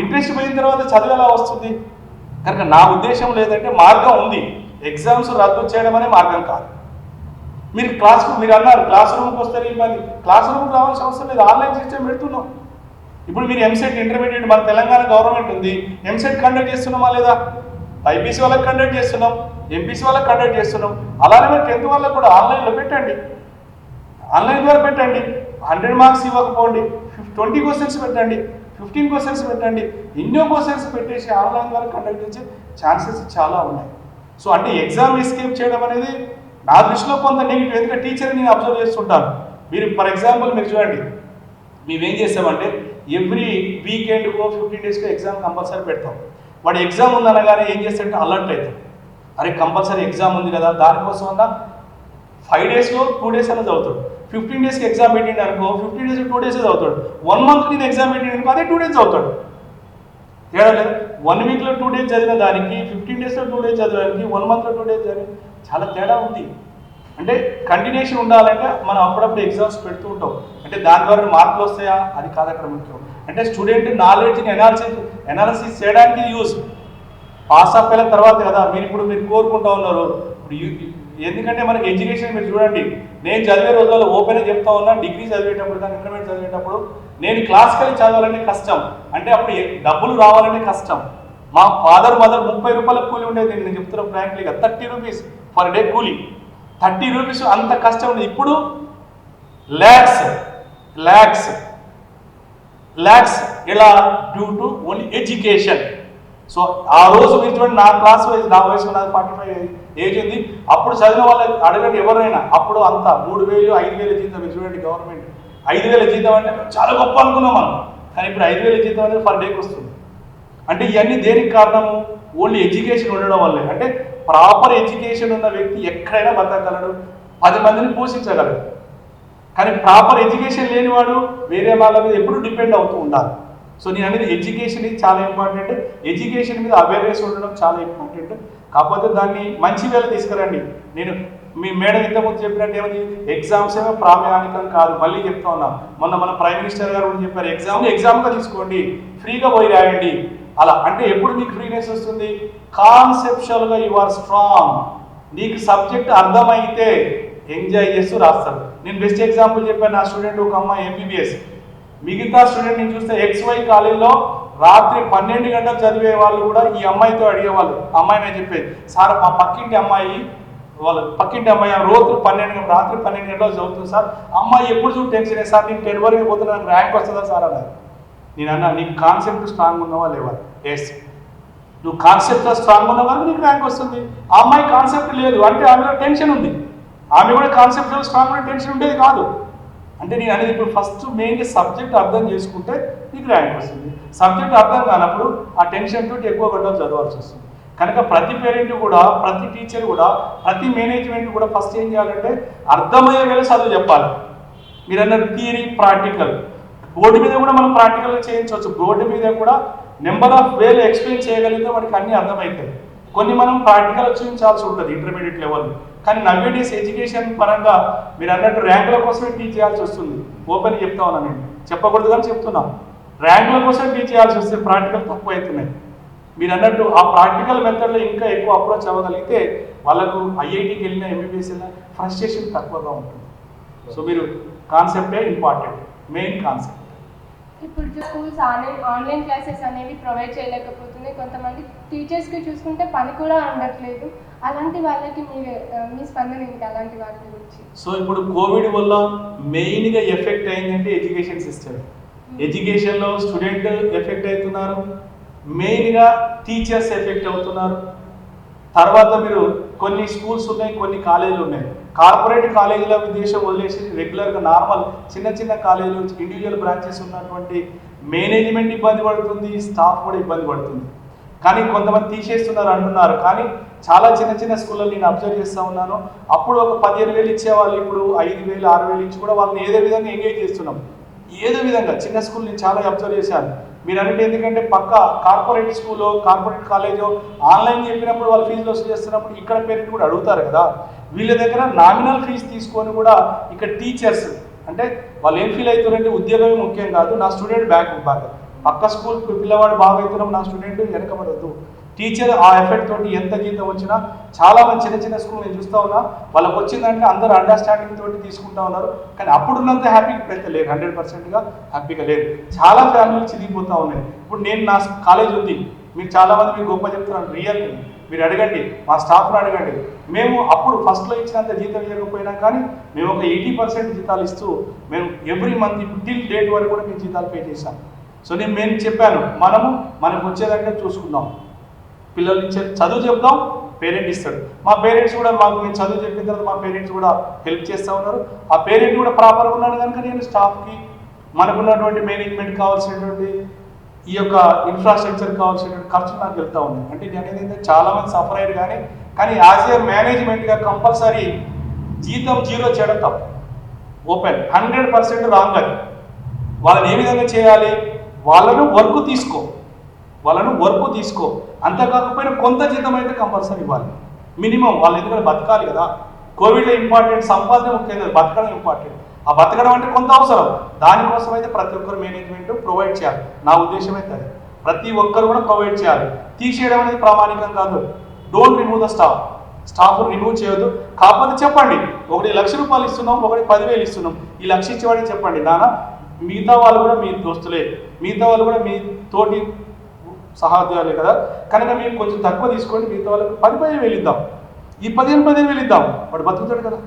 ఇంట్రెస్ట్ పోయిన తర్వాత చదువు ఎలా వస్తుంది? కనుక నా ఉద్దేశం లేదంటే మార్గం ఉంది, ఎగ్జామ్స్ రద్దు చేయడం అనే మార్గం కాదు. మీరు అన్నారు క్లాస్ రూమ్కి వస్తే ఇబ్బంది, క్లాస్ రూమ్కి రావాల్సిన అవసరం లేదు, ఆన్లైన్ సిస్టమ్ పెడుతున్నాం. ఇప్పుడు మీరు ఎంసెట్ ఇంటర్మీడియట్ మన తెలంగాణ గవర్నమెంట్ ఉంది, ఎంసెట్ కండక్ట్ చేస్తున్నామా లేదా? ఐపీసీ వాళ్ళకి కండక్ట్ చేస్తున్నాం, ఎంపీసీ వాళ్ళకి కండక్ట్ చేస్తున్నాం. అలానే మరి 10th వాళ్ళకి కూడా ఆన్లైన్లో పెట్టండి, ఆన్లైన్ ద్వారా పెట్టండి. 100 మార్క్స్ ఇవ్వకపోండి, 20 క్వశ్చన్స్ పెట్టండి, 15 క్వశ్చన్స్ పెట్టండి. ఎన్నో క్వశ్చన్స్ పెట్టేసి ఆన్లైన్ ద్వారా కండక్ట్ చేసే ఛాన్సెస్ చాలా ఉన్నాయి. సో అంటే ఎగ్జామ్ ఎస్కేప్ చేయడం అనేది నా దృష్టిలో కొంత నెగిటివ్. ఎందుకంటే టీచర్ని నేను అబ్జర్వ్ చేస్తుంటాను. మీరు ఫర్ ఎగ్జాంపుల్ మీరు చూడండి, మేమేం చేస్తామంటే ఎవ్రీ వీకెండ్కో 15 డేస్కో ఎగ్జామ్ కంపల్సరీ పెడతాం. వాడు ఎగ్జామ్ ఉందనగానే ఏం చేస్తాడంటే అలర్ట్ అవుతాం, అరే కంపల్సరీ ఎగ్జామ్ ఉంది కదా, దానికోసం అన్నా 5 డేస్లో 2 డేస్ అనేది చదువుతాడు. 15 డేస్కి ఎగ్జామ్ పెట్టిండు అనుకో 15 డేస్ 2 డేస్ చదువుతాడు. 1 మంత్ నేను ఎగ్జామ్ పెట్టిండు అనుకో అదే 2 డేస్ చదువుతాడు. తేడా లేదు. 1 వీక్లో 2 డేస్ చదివిన దానికి 15 డేస్లో 2 డేస్ చదవడానికి 1 మంత్లో 2 డేస్ చదివి చాలా తేడా ఉంది. అంటే కంటిన్యూషన్ ఉండాలంటే మనం అప్పుడప్పుడు ఎగ్జామ్స్ పెడుతూ ఉంటాం. అంటే దాని ద్వారా మార్కులు వస్తాయా అది కాదు అక్కడ ముఖ్యం. అంటే స్టూడెంట్ నాలెడ్జ్ని ఎనాలిసిస్ చేయడానికి యూజ్. పాస్ అప్ అయిన తర్వాత కదా మీరు కోరుకుంటా ఉన్నారు. ఇప్పుడు ఎందుకంటే మనకి ఎడ్యుకేషన్ మీరు చూడండి, నేను చదివే రోజుల్లో ఓపెన్గా చెప్తా ఉన్నా, డిగ్రీ చదివేటప్పుడు కానీ ఇంటర్మీడియట్ చదివేటప్పుడు నేను క్లాస్కి వెళ్ళి చదవాలంటే కష్టం. అంటే అప్పుడు డబ్బులు రావాలంటే కష్టం. మా ఫాదర్ మదర్ 30 రూపాయల కూలి ఉండేది. నేను చెప్తున్నా ఫ్రాంక్లీగా 30 రూపీస్ పర్ డే కూలీ. 30 రూపీస్ అంత కష్టం ఉంది. ఇప్పుడు ల్యాక్స్ ఇలా due to only education. So ఆ రోజు మీరు చూడండి, నా క్లాస్ వైజ్ నా వయసు నాకు 45 ఏజ్ ఉంది. అప్పుడు చదివిన వాళ్ళకి అడగండి ఎవరైనా, అప్పుడు అంత 3,000 5,000 జీతం. మీరు చూడండి గవర్నమెంట్ 5,000 జీతం అంటే చాలా గొప్ప అనుకున్నాం మనం. కానీ ఇప్పుడు 5,000 జీతం అనేది పర్ డేకి వస్తుంది. అంటే ఇవన్నీ దేనికి కారణము? ఓన్లీ ఎడ్యుకేషన్ ఉండడం వల్లే. అంటే ప్రాపర్ ఎడ్యుకేషన్ ఉన్న వ్యక్తి ఎక్కడైనా బతకగలడు, 10 మందిని పోషించగలడు. కానీ ప్రాపర్ ఎడ్యుకేషన్ లేనివాడు వేరే వాళ్ళ మీద ఎప్పుడు డిపెండ్ అవుతూ ఉండాలి. సో నేను అనేది ఎడ్యుకేషన్ ఇది చాలా ఇంపార్టెంట్. ఎడ్యుకేషన్ మీద అవేర్నెస్ ఉండడం చాలా ఇంపార్టెంట్. కాకపోతే దాన్ని మంచి వేళ తీసుకురండి. నేను మీ మేడం ఇంతకుముందు చెప్పినట్టు ఏమని ఎగ్జామ్స్ ఏమో ప్రామాణికం కాదు, మళ్ళీ చెప్తా ఉన్నాం. మొన్న మన ప్రైమ్ మినిస్టర్ గారు కూడా చెప్పారు, ఎగ్జామ్గా తీసుకోండి, ఫ్రీగా పోయి రాయండి. అలా అంటే ఎప్పుడు మీకు ఫ్రీనెస్ వస్తుంది? కాన్సెప్చువల్గా యు ఆర్ స్ట్రాంగ్. నీకు సబ్జెక్ట్ అర్థమైతే ఎంజాయ్ చేస్తూ రాస్తారు. నేను బెస్ట్ ఎగ్జాంపుల్ చెప్పాను. నా స్టూడెంట్ ఒక అమ్మాయి MBBS. మిగతా స్టూడెంట్ నేను చూస్తే XY కాలేజీలో రాత్రి 12 గంటలు చదివే వాళ్ళు కూడా ఈ అమ్మాయితో అడిగేవాళ్ళు. అమ్మాయినే చెప్పేది, సార్ మా పక్కింటి అమ్మాయి రాత్రి 12 గంటలు చదువుతుంది సార్, అమ్మాయి ఎప్పుడు చూడు టెన్షన్ సార్, నేను 10 వరకు పోతే నాకు ర్యాంక్ వస్తుందా సార్ అన్నారు. నేను అన్నా, నీకు కాన్సెప్ట్ స్ట్రాంగ్ ఉన్నవా లేవా? ఎస్, నువ్వు కాన్సెప్ట్లో స్ట్రాంగ్ ఉన్న వరకు నీకు ర్యాంక్ వస్తుంది. ఆ అమ్మాయి కాన్సెప్ట్ లేదు అంటే ఆమెలో టెన్షన్ ఉంది. ఆమె కూడా కాన్సెప్ట్లో స్ట్రాంగ్ ఉంటే టెన్షన్ ఉండేది కాదు. అంటే నేను అనేది ఇప్పుడు ఫస్ట్ మెయిన్గా సబ్జెక్ట్ అర్థం చేసుకుంటే నీకు ర్యాంక్ వస్తుంది. సబ్జెక్ట్ అర్థం కానప్పుడు ఆ టెన్షన్ తోటి ఎక్కువ గంటలు చదవాల్సి వస్తుంది. కనుక ప్రతి పేరెంట్ కూడా, ప్రతి టీచర్ కూడా, ప్రతి మేనేజ్మెంట్ కూడా ఫస్ట్ ఏం చేయాలంటే అర్థమయ్యే వేళ చదువు చెప్పాలి. మీరు అన్న థియరీ ప్రాక్టికల్ బోర్డు మీద కూడా మనం ప్రాక్టికల్గా చేయించవచ్చు. బోర్డు మీద కూడా నెంబర్ ఆఫ్ వేలు ఎక్స్ప్లెయిన్ చేయగలిగితే వాడికి అన్నీ అర్థమవుతాయి. కొన్ని మనం ప్రాక్టికల్ చూపించాల్సి ఉంటుంది ఇంటర్మీడియట్ లెవెల్. కానీ నవ్వేడేస్ ఎడ్యుకేషన్ పరంగా మీరు అన్నట్టు ర్యాంకుల కోసమే టీచ్ చేయాల్సి వస్తుంది. ఓపెన్ చెప్తా ఉన్నాను, నేను చెప్పకూడదు కానీ చెప్తున్నాం. ర్యాంకుల కోసం టీచ్ చేయాల్సి వస్తే ప్రాక్టికల్ తక్కువ అవుతున్నాయి. మీరు అన్నట్టు ఆ ప్రాక్టికల్ మెథడ్లో ఇంకా ఎక్కువ అప్రోచ్ అవ్వగలిగితే వాళ్ళకు ఐఐటికి వెళ్ళినా MBBS వెళ్ళినా ఫ్రస్ట్రేషన్ తక్కువగా ఉంటుంది. సో మీరు కాన్సెప్టే ఇంపార్టెంట్, మెయిన్ కాన్సెప్ట్. ఇప్పుడు స్కూల్స్ ఆన్లైన్ క్లాసెస్ అనేవి ప్రొవైడ్ చేయలేకపోతున్నాయి. కొంతమంది టీచర్స్కి చూసుకుంటే పని కూడా ఉండట్లేదు. అలాంటి వాళ్ళకి మీ స్పందన ఏంటి అలాంటి వాళ్ళ గురించి? సో ఇప్పుడు కోవిడ్ వల్ల మెయిన్గా ఎఫెక్ట్ అయిందంటే ఎడ్యుకేషన్ సిస్టమ్. ఎడ్యుకేషన్లో స్టూడెంట్ ఎఫెక్ట్ అవుతున్నారు, మెయిన్గా టీచర్స్ ఎఫెక్ట్ అవుతున్నారు. తర్వాత మీరు కొన్ని స్కూల్స్ ఉన్నాయి, కొన్ని కాలేజీలు ఉన్నాయి. కార్పొరేట్ కాలేజీల ఉద్దేశం వదిలేసి రెగ్యులర్గా నార్మల్ చిన్న కాలేజీలు, ఇండివిజువల్ బ్రాంచెస్ ఉన్నటువంటి మేనేజ్మెంట్ ఇబ్బంది పడుతుంది, స్టాఫ్ కూడా ఇబ్బంది పడుతుంది. కానీ కొంతమంది తీసేస్తున్నారు అంటున్నారు. కానీ చాలా చిన్న స్కూల్లో నేను అబ్జర్వ్ చేస్తూ ఉన్నాను. అప్పుడు ఒక 15,000 ఇచ్చేవాళ్ళు, ఇప్పుడు 5,000 6,000 ఇచ్చి కూడా వాళ్ళని ఏదో విధంగా ఎంగేజ్ చేస్తున్నాం. ఏదో విధంగా చిన్న స్కూల్ నేను చాలా అబ్జర్వ్ చేశాను. మీరు అంటే ఎందుకంటే పక్క కార్పొరేట్ స్కూల్లో, కార్పొరేట్ కాలేజో ఆన్లైన్ చెప్పినప్పుడు వాళ్ళు ఫీజులు వసూలు చేస్తున్నప్పుడు ఇక్కడ పేరెంట్ కూడా అడుగుతారు కదా, వీళ్ళ దగ్గర నామినల్ ఫీజు తీసుకొని కూడా ఇక్కడ టీచర్స్ అంటే వాళ్ళు ఏం ఫీల్ అవుతారంటే ఉద్యోగమే ముఖ్యం కాదు, నా స్టూడెంట్ బాగా పక్క స్కూల్ పిల్లవాడు బాగా అవుతున్నాం, నా స్టూడెంట్ వెనకబడద్దు. టీచర్ ఆ ఎఫెక్ట్ తోటి ఎంత జీతం వచ్చినా చాలా మంది చిన్న స్కూల్ నేను చూస్తూ ఉన్నా, వాళ్ళకి వచ్చిందంటే అందరూ అండర్స్టాండింగ్ తోటి తీసుకుంటా ఉన్నారు. కానీ అప్పుడున్నంత హ్యాపీగా ఇప్పుడైతే లేరు, 100%గా హ్యాపీగా లేరు. చాలా ఫ్యామిలీలు చిరిగిపోతూ ఉన్నాయి. ఇప్పుడు నేను నా కాలేజ్ ఉంది, మీరు చాలామంది మీకు గొప్ప చెప్తున్నాను, రియల్ మీరు అడగండి, మా స్టాఫ్ను అడగండి. మేము అప్పుడు ఫస్ట్లో ఇచ్చినంత జీతం ఇవ్వకపోయినా కానీ మేము ఒక 80% జీతాలు ఇస్తూ మేము ఎవ్రీ మంత్ టిల్ డేట్ వరకు కూడా మేము జీతాలు పే చేశాం. సో నేను చెప్పాను, మనకు వచ్చేదంటే చూసుకుందాం, పిల్లలు ఇచ్చే చదువు చెప్దాం, పేరెంట్ ఇస్తాడు. మా పేరెంట్స్ కూడా నేను చదువు చెప్పిన తర్వాత మా పేరెంట్స్ కూడా హెల్ప్ చేస్తూ ఉన్నారు. ఆ పేరెంట్ కూడా ప్రాపర్గా ఉన్నాడు కనుక నేను స్టాఫ్కి మనకున్నటువంటి మేనేజ్మెంట్ కావాల్సినటువంటి ఈ యొక్క ఇన్ఫ్రాస్ట్రక్చర్ కావాల్సినటువంటి ఖర్చు నాకు వెళ్తూ ఉంది. అంటే నేను ఏంటంటే చాలామంది సఫర్ అయ్యారు, కానీ యాజ్ ఏ మేనేజ్మెంట్గా కంపల్సరీ జీతం జీరో చేయడం తప్పు, ఓపెన్ 100% రాంగ్. అది వాళ్ళని ఏ విధంగా చేయాలి, వాళ్ళను వర్క్ తీసుకో, అంత కాకపోయినా కొంత జీతం అయితే కంపల్సరీ ఇవ్వాలి, మినిమం. వాళ్ళు ఎందుకంటే బతకాలి కదా, కోవిడ్లో ఇంపార్టెంట్ సంపాదన ముఖ్యం కదా, బతకడం ఇంపార్టెంట్. ఆ బతకడం అంటే కొంత అవసరం, దానికోసం అయితే ప్రతి ఒక్కరు మేనేజ్మెంట్ ప్రొవైడ్ చేయాలి. నా ఉద్దేశం అయితే అది, ప్రతి ఒక్కరు కూడా ప్రొవైడ్ చేయాలి. తీసేయడం అనేది ప్రామాణికం కాదు. Don't remove the staff remove చేయొద్దు. కాకపోతే చెప్పండి, ఒకటి ₹1,00,000 ఇస్తున్నాం, ఒకటి 10,000 ఇస్తున్నాం, ఈ 1,00,000 ఇచ్చేవాడికి చెప్పండి, నాన్న మిగతా వాళ్ళు కూడా మీ దోస్తులే, మిగతా వాళ్ళు కూడా మీ తోటి సహోద్యోగులే కదా, కనుక మీరు కొంచెం తక్కువ తీసుకోండి, మిగతా వాళ్ళకి 10,000 ఇద్దాం, ఈ 15,000 ఇద్దాం, వాడు బతుకుతాడు కదా.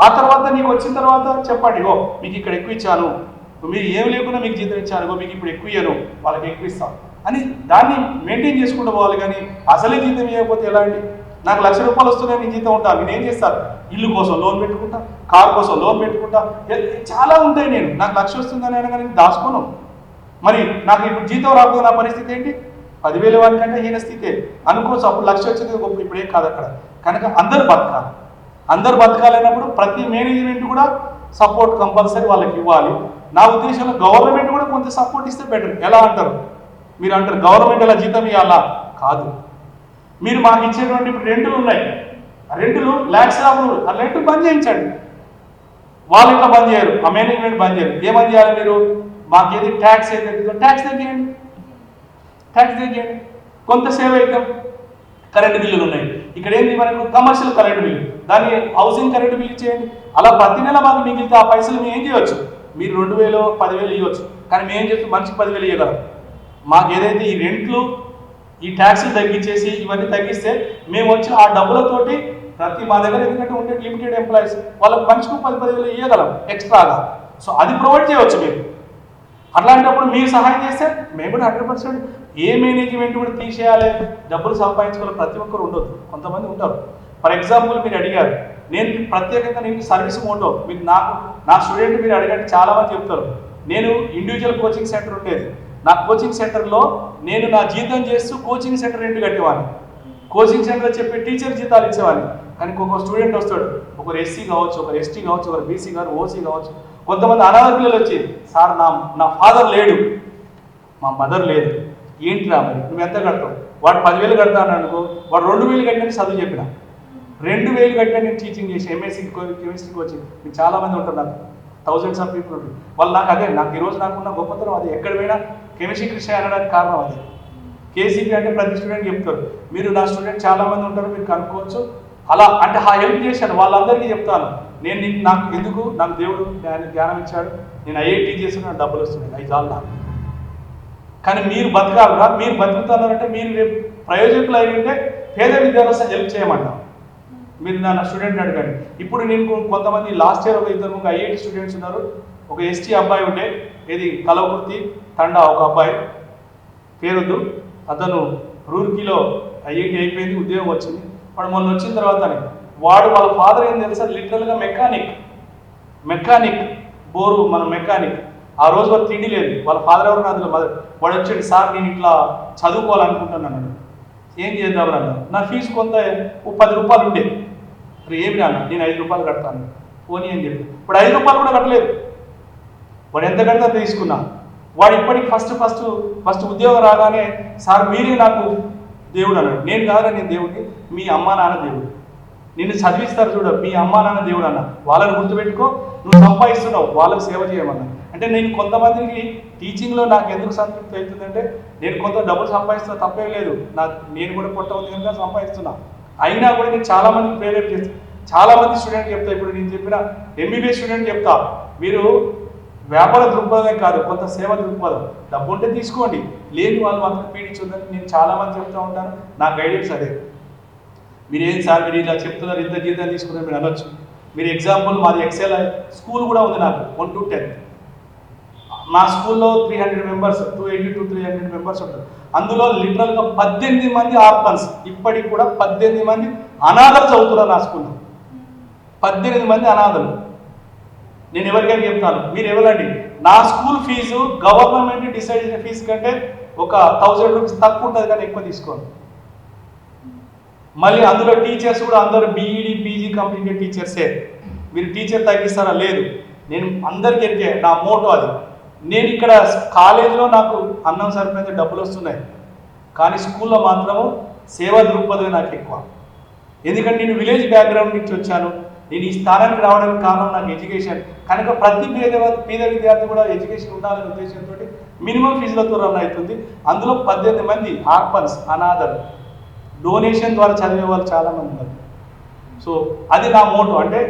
ఆ తర్వాత నీకు వచ్చిన తర్వాత చెప్పండి, మీకు ఇక్కడ ఎక్కువ ఇచ్చాను, మీరు ఏం లేకుండా మీకు జీతం ఇచ్చాను, మీకు ఇప్పుడు ఎక్కువ ఇయ్యను, వాళ్ళకి ఎక్కువ ఇస్తాం అని దాన్ని మెయింటైన్ చేసుకుంటూ పోవాలి. కానీ అసలే జీతం ఇవ్వకపోతే ఎలా అండి? నాకు ₹1,00,000 వస్తున్నాయి, నేను జీతం ఉంటాను, నేను ఏం చేస్తాను? ఇల్లు కోసం లోన్ పెట్టుకుంటా, కారు కోసం లోన్ పెట్టుకుంటా, చాలా ఉంటాయి. నాకు 1,00,000 వస్తుందని అయినా కానీ దాచుకోను. మరి నాకు ఇప్పుడు జీతం రాకపోతే నా పరిస్థితి ఏంటి? 10,000 వారికంటే హీన స్థితే అనుకోవచ్చు. అప్పుడు 1,00,000 వచ్చింది గొప్ప, ఇప్పుడు ఏం కాదు అక్కడ. కనుక అందరు బతకాలన్నప్పుడు ప్రతి మేనేజ్మెంట్ కూడా సపోర్ట్ కంపల్సరీ వాళ్ళకి ఇవ్వాలి. నా ఉద్దేశంలో గవర్నమెంట్ కూడా కొంత సపోర్ట్ ఇస్తే బెటర్. ఎలా అంటారు? మీరు అంటారు గవర్నమెంట్ ఎలా జీతం ఇవ్వాలా? కాదు, మీరు మాకు ఇచ్చేటువంటి ఇప్పుడు రెంట్లు ఉన్నాయి, ఆ రెంట్లు lakhs ఆఫ్ రూపాయలు, ఆ రెంట్లు బంద్ చేయించండి. వాళ్ళు ఇట్లా బంద్ చేయరు, ఆ మేనేజ్మెంట్ బంద్ చేయరు. ఏమని చేయాలి మీరు? మాకు ఏది ట్యాక్స్ ఏదైతే ట్యాక్స్ తగ్గియండి, కొంత సేవ్ అవుతాం. కరెంటు బిల్లులు ఉన్నాయి, ఇక్కడ ఏంటి మనకు కమర్షియల్ కరెంటు బిల్లు, దాన్ని హౌసింగ్ కరెంటు బిల్లు చేయండి. అలా ప్రతి నెల మాకు మిగిలితే ఆ పైసలు మేము ఏం చేయవచ్చు? మీరు 2,000 10,000 ఇవ్వచ్చు, కానీ మేము ఏం చేస్తాం? మనిషికి 10,000 ఇవ్వగలం. మాకు ఏదైతే ఈ రెంట్లు ఈ ట్యాక్స్లు తగ్గించేసి ఇవన్నీ తగ్గిస్తే మేము వచ్చి ఆ డబ్బులతోటి మా దగ్గర ఎందుకంటే ఉండే లిమిటెడ్ ఎంప్లాయీస్ వాళ్ళకి మనిషికి 10,000 ఇవ్వగలం ఎక్స్ట్రాగా. సో అది ప్రొవైడ్ చేయవచ్చు మీరు. అట్లాంటప్పుడు మీరు సహాయం చేస్తే మేము కూడా 100% ఏ మేనేజ్మెంట్ కూడా తీసేయాలి, డబ్బులు సంపాదించుకోవాలి ప్రతి ఒక్కరు ఉండొద్దు, కొంతమంది ఉంటారు. ఫర్ ఎగ్జాంపుల్ మీరు అడిగారు, నేను ప్రత్యేకంగా నేను సర్వీస్ మోటో మీకు నా స్టూడెంట్ మీరు అడిగంటే చాలామంది చెప్తారు. నేను ఇండివిజువల్ కోచింగ్ సెంటర్ ఉండేది, నా కోచింగ్ సెంటర్లో నేను నా జీతం చేస్తూ కోచింగ్ సెంటర్ రెంట్ కట్టేవాడిని, కోచింగ్ సెంటర్ చెప్పి టీచర్ జీతాలు ఇచ్చేవాడిని. కానీ ఒక్కొక్క స్టూడెంట్ వస్తాడు, ఒకరు ఎస్సీ కావచ్చు, ఒకరు ఎస్టీ కావచ్చు, ఒకరు బీసీ కావచ్చు, ఓసీ కావచ్చు, కొంతమంది అనాథ పిల్లలు వచ్చి, సార్ నా ఫాదర్ లేడు, మా మదర్ లేదు, ఏంటిరా మరి నువ్వు ఎంత కడతావు? వాడు 10,000 కడతాను అనుకో, వాడు 2,000 కట్టని చదువు చెప్పిన, 2,000 కట్టని నేను టీచింగ్ చేసి ఎంఎస్సీ కెమిస్ట్రీ కోచింగ్. మీకు చాలామంది ఉంటారు, నాకు థౌజండ్స్ ఆఫ్ పీపుల్ ఉంటుంది. వాళ్ళు నాకు ఈరోజు నాకున్న గొప్పతనం అది, ఎక్కడ పోయినా కెమిస్ట్రీ కృషి అనడానికి కారణం అది. కేసీపీ అంటే ప్రతి స్టూడెంట్ చెప్తారు, మీరు నా స్టూడెంట్ చాలామంది ఉంటారు, మీరు కనుక్కోవచ్చు. అలా అంటే హెల్ప్ చేశాను, వాళ్ళందరికీ చెప్తాను. నాకు దేవుడు జ్ఞానం ఇచ్చాడు, నేను ఐఐటీ చేసి నాకు డబ్బులు వస్తున్నాయి, అవి చాలు నాకు. కానీ మీరు బతకాలరా, మీరు బతుకుతున్నారంటే మీరు రేపు ప్రయోజకులు అయ్యింటే పేద విద్యార్థులు హెల్ప్ చేయమంటాం. మీరు నా స్టూడెంట్ అడగండి. ఇప్పుడు నేను కొంతమంది లాస్ట్ ఇయర్ ఒక 2 ఐఐటి స్టూడెంట్స్ ఉన్నారు. ఒక ఎస్టీ అబ్బాయి ఉండే, ఇది కలవకుర్తి తండా, ఒక అబ్బాయి పేరొద్దు, అతను రూర్కీలో ఐఐటి అయిపోయింది, ఉద్యోగం వచ్చింది. వాడు మొన్న వచ్చిన తర్వాత వాళ్ళ ఫాదర్ ఏం తెలుసా, లిటరల్గా మెకానిక్ బోరు మన మెకానిక్. ఆ రోజు వాడు తిండి లేదు, వాళ్ళ ఫాదర్ ఎవరు అందులో వాడు వచ్చాడు, సార్ నేను ఇట్లా చదువుకోవాలనుకుంటున్నాను, ఏం చేద్దాం అన్న, నా ఫీజు కొంత ₹10 ఉండే, మరి ఏమి అన్న, నేను ₹5 కడతాను పోనీ అని చెప్పి. ఇప్పుడు ₹5 కూడా కట్టలేదు, వాడు ఎంత కడితే తీసుకున్నా. వాడు ఇప్పటికి ఫస్ట్ ఉద్యోగం రాగానే, సార్ మీరే నాకు దేవుడు అన్నాడు. నేను కాదా, నేను దేవుడిని, మీ అమ్మా నాన్న దేవుడు, నిన్ను చదివిస్తారు చూడ, మీ అమ్మా నాన్న దేవుడు అన్న. వాళ్ళని గుర్తుపెట్టుకో, నువ్వు సంపాదిస్తున్నావు, వాళ్ళకి సేవ చేయమన్నా. అంటే నేను కొంతమందికి టీచింగ్లో నాకు ఎందుకు సంతృప్తి అవుతుందంటే, నేను కొంత డబ్బులు సంపాదిస్తున్నా, తప్పేం లేదు, నేను కూడా పొట్ట ఉంది కనుక సంపాదిస్తున్నా. అయినా కూడా నేను చాలామందికి ప్రేరేప్ చేస్తాను. చాలామంది స్టూడెంట్ చెప్తా, ఇప్పుడు నేను చెప్పిన ఎంబీబీఎస్ స్టూడెంట్ చెప్తా, మీరు వ్యాపార దృక్పథమే కాదు, కొంత సేవ దృక్పథం, డబ్బు ఉంటే తీసుకోండి, లేని వాళ్ళు మాత్రం పీడించొద్దని నేను చాలామంది చెప్తూ ఉంటాను. నా గైడెన్స్ అదే. మీరు ఏం సార్ మీరు ఇలా చెప్తున్నారు, ఇంత జీతం తీసుకున్నారు మీరు అనొచ్చు. మీరు ఎగ్జాంపుల్ మాది ఎక్సెల్ స్కూల్ కూడా ఉంది నాకు, 1 to 10 మా స్కూల్లో 300 మెంబర్స్ 280 to 300 మెంబర్స్ ఉంటారు. అందులో లిటరల్గా 18 మంది ఆర్ఫన్స్, ఇప్పటికి కూడా 18 మంది అనాథలు చదువుతున్నారు నా స్కూల్లో. 18 మంది అనాథలు. నేను ఎవరికైనా చెప్తాను, మీరు ఎవరండి, నా స్కూల్ ఫీజు గవర్నమెంట్ డిసైడ్ చేసిన ఫీజు కంటే ఒక 1000 రూపీస్ తక్కువ ఉంటుంది, కానీ ఎక్కువ తీసుకోండి. మళ్ళీ అందులో టీచర్స్ కూడా అందరూ బీఈడి పీజీ కంప్లీటెడ్ టీచర్సే. మీరు టీచర్ తగ్గిస్తారా? లేదు. నేను అందరికీ ఎరికే, నా మోటో అది. నేను ఇక్కడ కాలేజీలో నాకు అన్నం సరిపోయిన డబ్బులు వస్తున్నాయి, కానీ స్కూల్లో మాత్రము సేవా దృక్పథమే నాకు ఎక్కువ. ఎందుకంటే నేను విలేజ్ బ్యాక్గ్రౌండ్ నుంచి వచ్చాను. నేను ఈ స్థానానికి రావడానికి కారణం నాకు ఎడ్యుకేషన్. కనుక ప్రతి పేద విద్యార్థి కూడా ఎడ్యుకేషన్ ఉండాలనే ఉద్దేశంతో మినిమం ఫీజులతో రన్ అవుతుంది. అందులో 18 మంది ఆర్ఫన్స్, అనాథలు, డొనేషన్ ద్వారా చదివే వాళ్ళు చాలామంది ఉన్నారు. సో అది నా మోటో. అంటే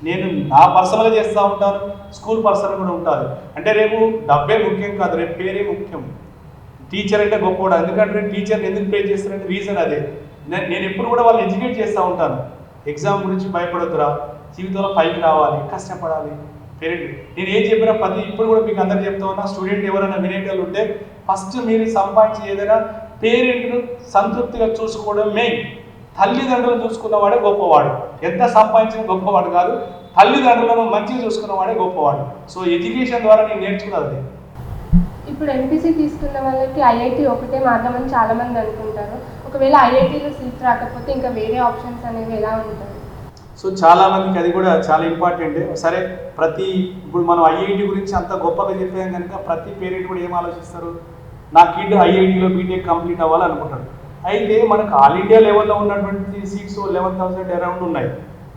నేను నా పర్సనల్గా చేస్తూ ఉంటాను, స్కూల్ పర్సన్ కూడా ఉంటుంది. అంటే రేపు డబ్బే ముఖ్యం కాదు, రేపు పేరే ముఖ్యం. టీచర్ అంటే గొప్పవాడు. ఎందుకంటే టీచర్ని ఎందుకు ప్రే చేస్తారంటే రీజన్ అదే. నేను ఎప్పుడు కూడా వాళ్ళని ఎడ్యుకేట్ చేస్తూ ఉంటాను. ఎగ్జామ్ గురించి భయపడొద్దురా, జీవితంలో పైకి రావాలి, కష్టపడాలి. పేరెంట్ నేను ఏం చెప్పినా ఇప్పుడు కూడా మీకు అందరికీ చెప్తా ఉన్నా, స్టూడెంట్ ఎవరైనా వినేటోళ్ళు ఉంటే ఫస్ట్ మీరు సంపాదించి ఏదైనా పేరెంట్ను సంతృప్తిగా చూసుకోవడం మెయిన్. తల్లిదండ్రులను చూసుకున్నవాడే గొప్పవాడు. ఎంత సంపాదించిన గొప్పవాడు కాదు, తల్లిదండ్రులను మంచిగా చూసుకున్నవాడే గొప్పవాడు. సో ఎడ్యుకేషన్ ద్వారా నేను నేర్చుకున్నది. ఇప్పుడు ఎంపీసీ తీసుకున్న వాళ్ళకి ఐఐటి ఒకటే మార్గం అని చాలామంది అనుకుంటారు. ఒకవేళ ఐఐటీలో సీట్ రాకపోతే ఇంకా వేరే ఆప్షన్స్ అనేవి ఎలా ఉంటాయి? సో చాలామందికి అది కూడా చాలా ఇంపార్టెంట్. సరే, ఇప్పుడు మనం ఐఐటి గురించి అంత గొప్పగా చెప్పాం కనుక ప్రతి పేరెంట్ కూడా ఏం ఆలోచిస్తారు, నా కిడ్ ఐఐటిలో బీటెక్ కంప్లీట్ అవ్వాలి అనుకుంటాడు. అయితే మనకు ఆల్ ఇండియా లెవెల్లో ఉన్నటువంటి సీట్స్ 11,000 అరౌండ్ ఉన్నాయి.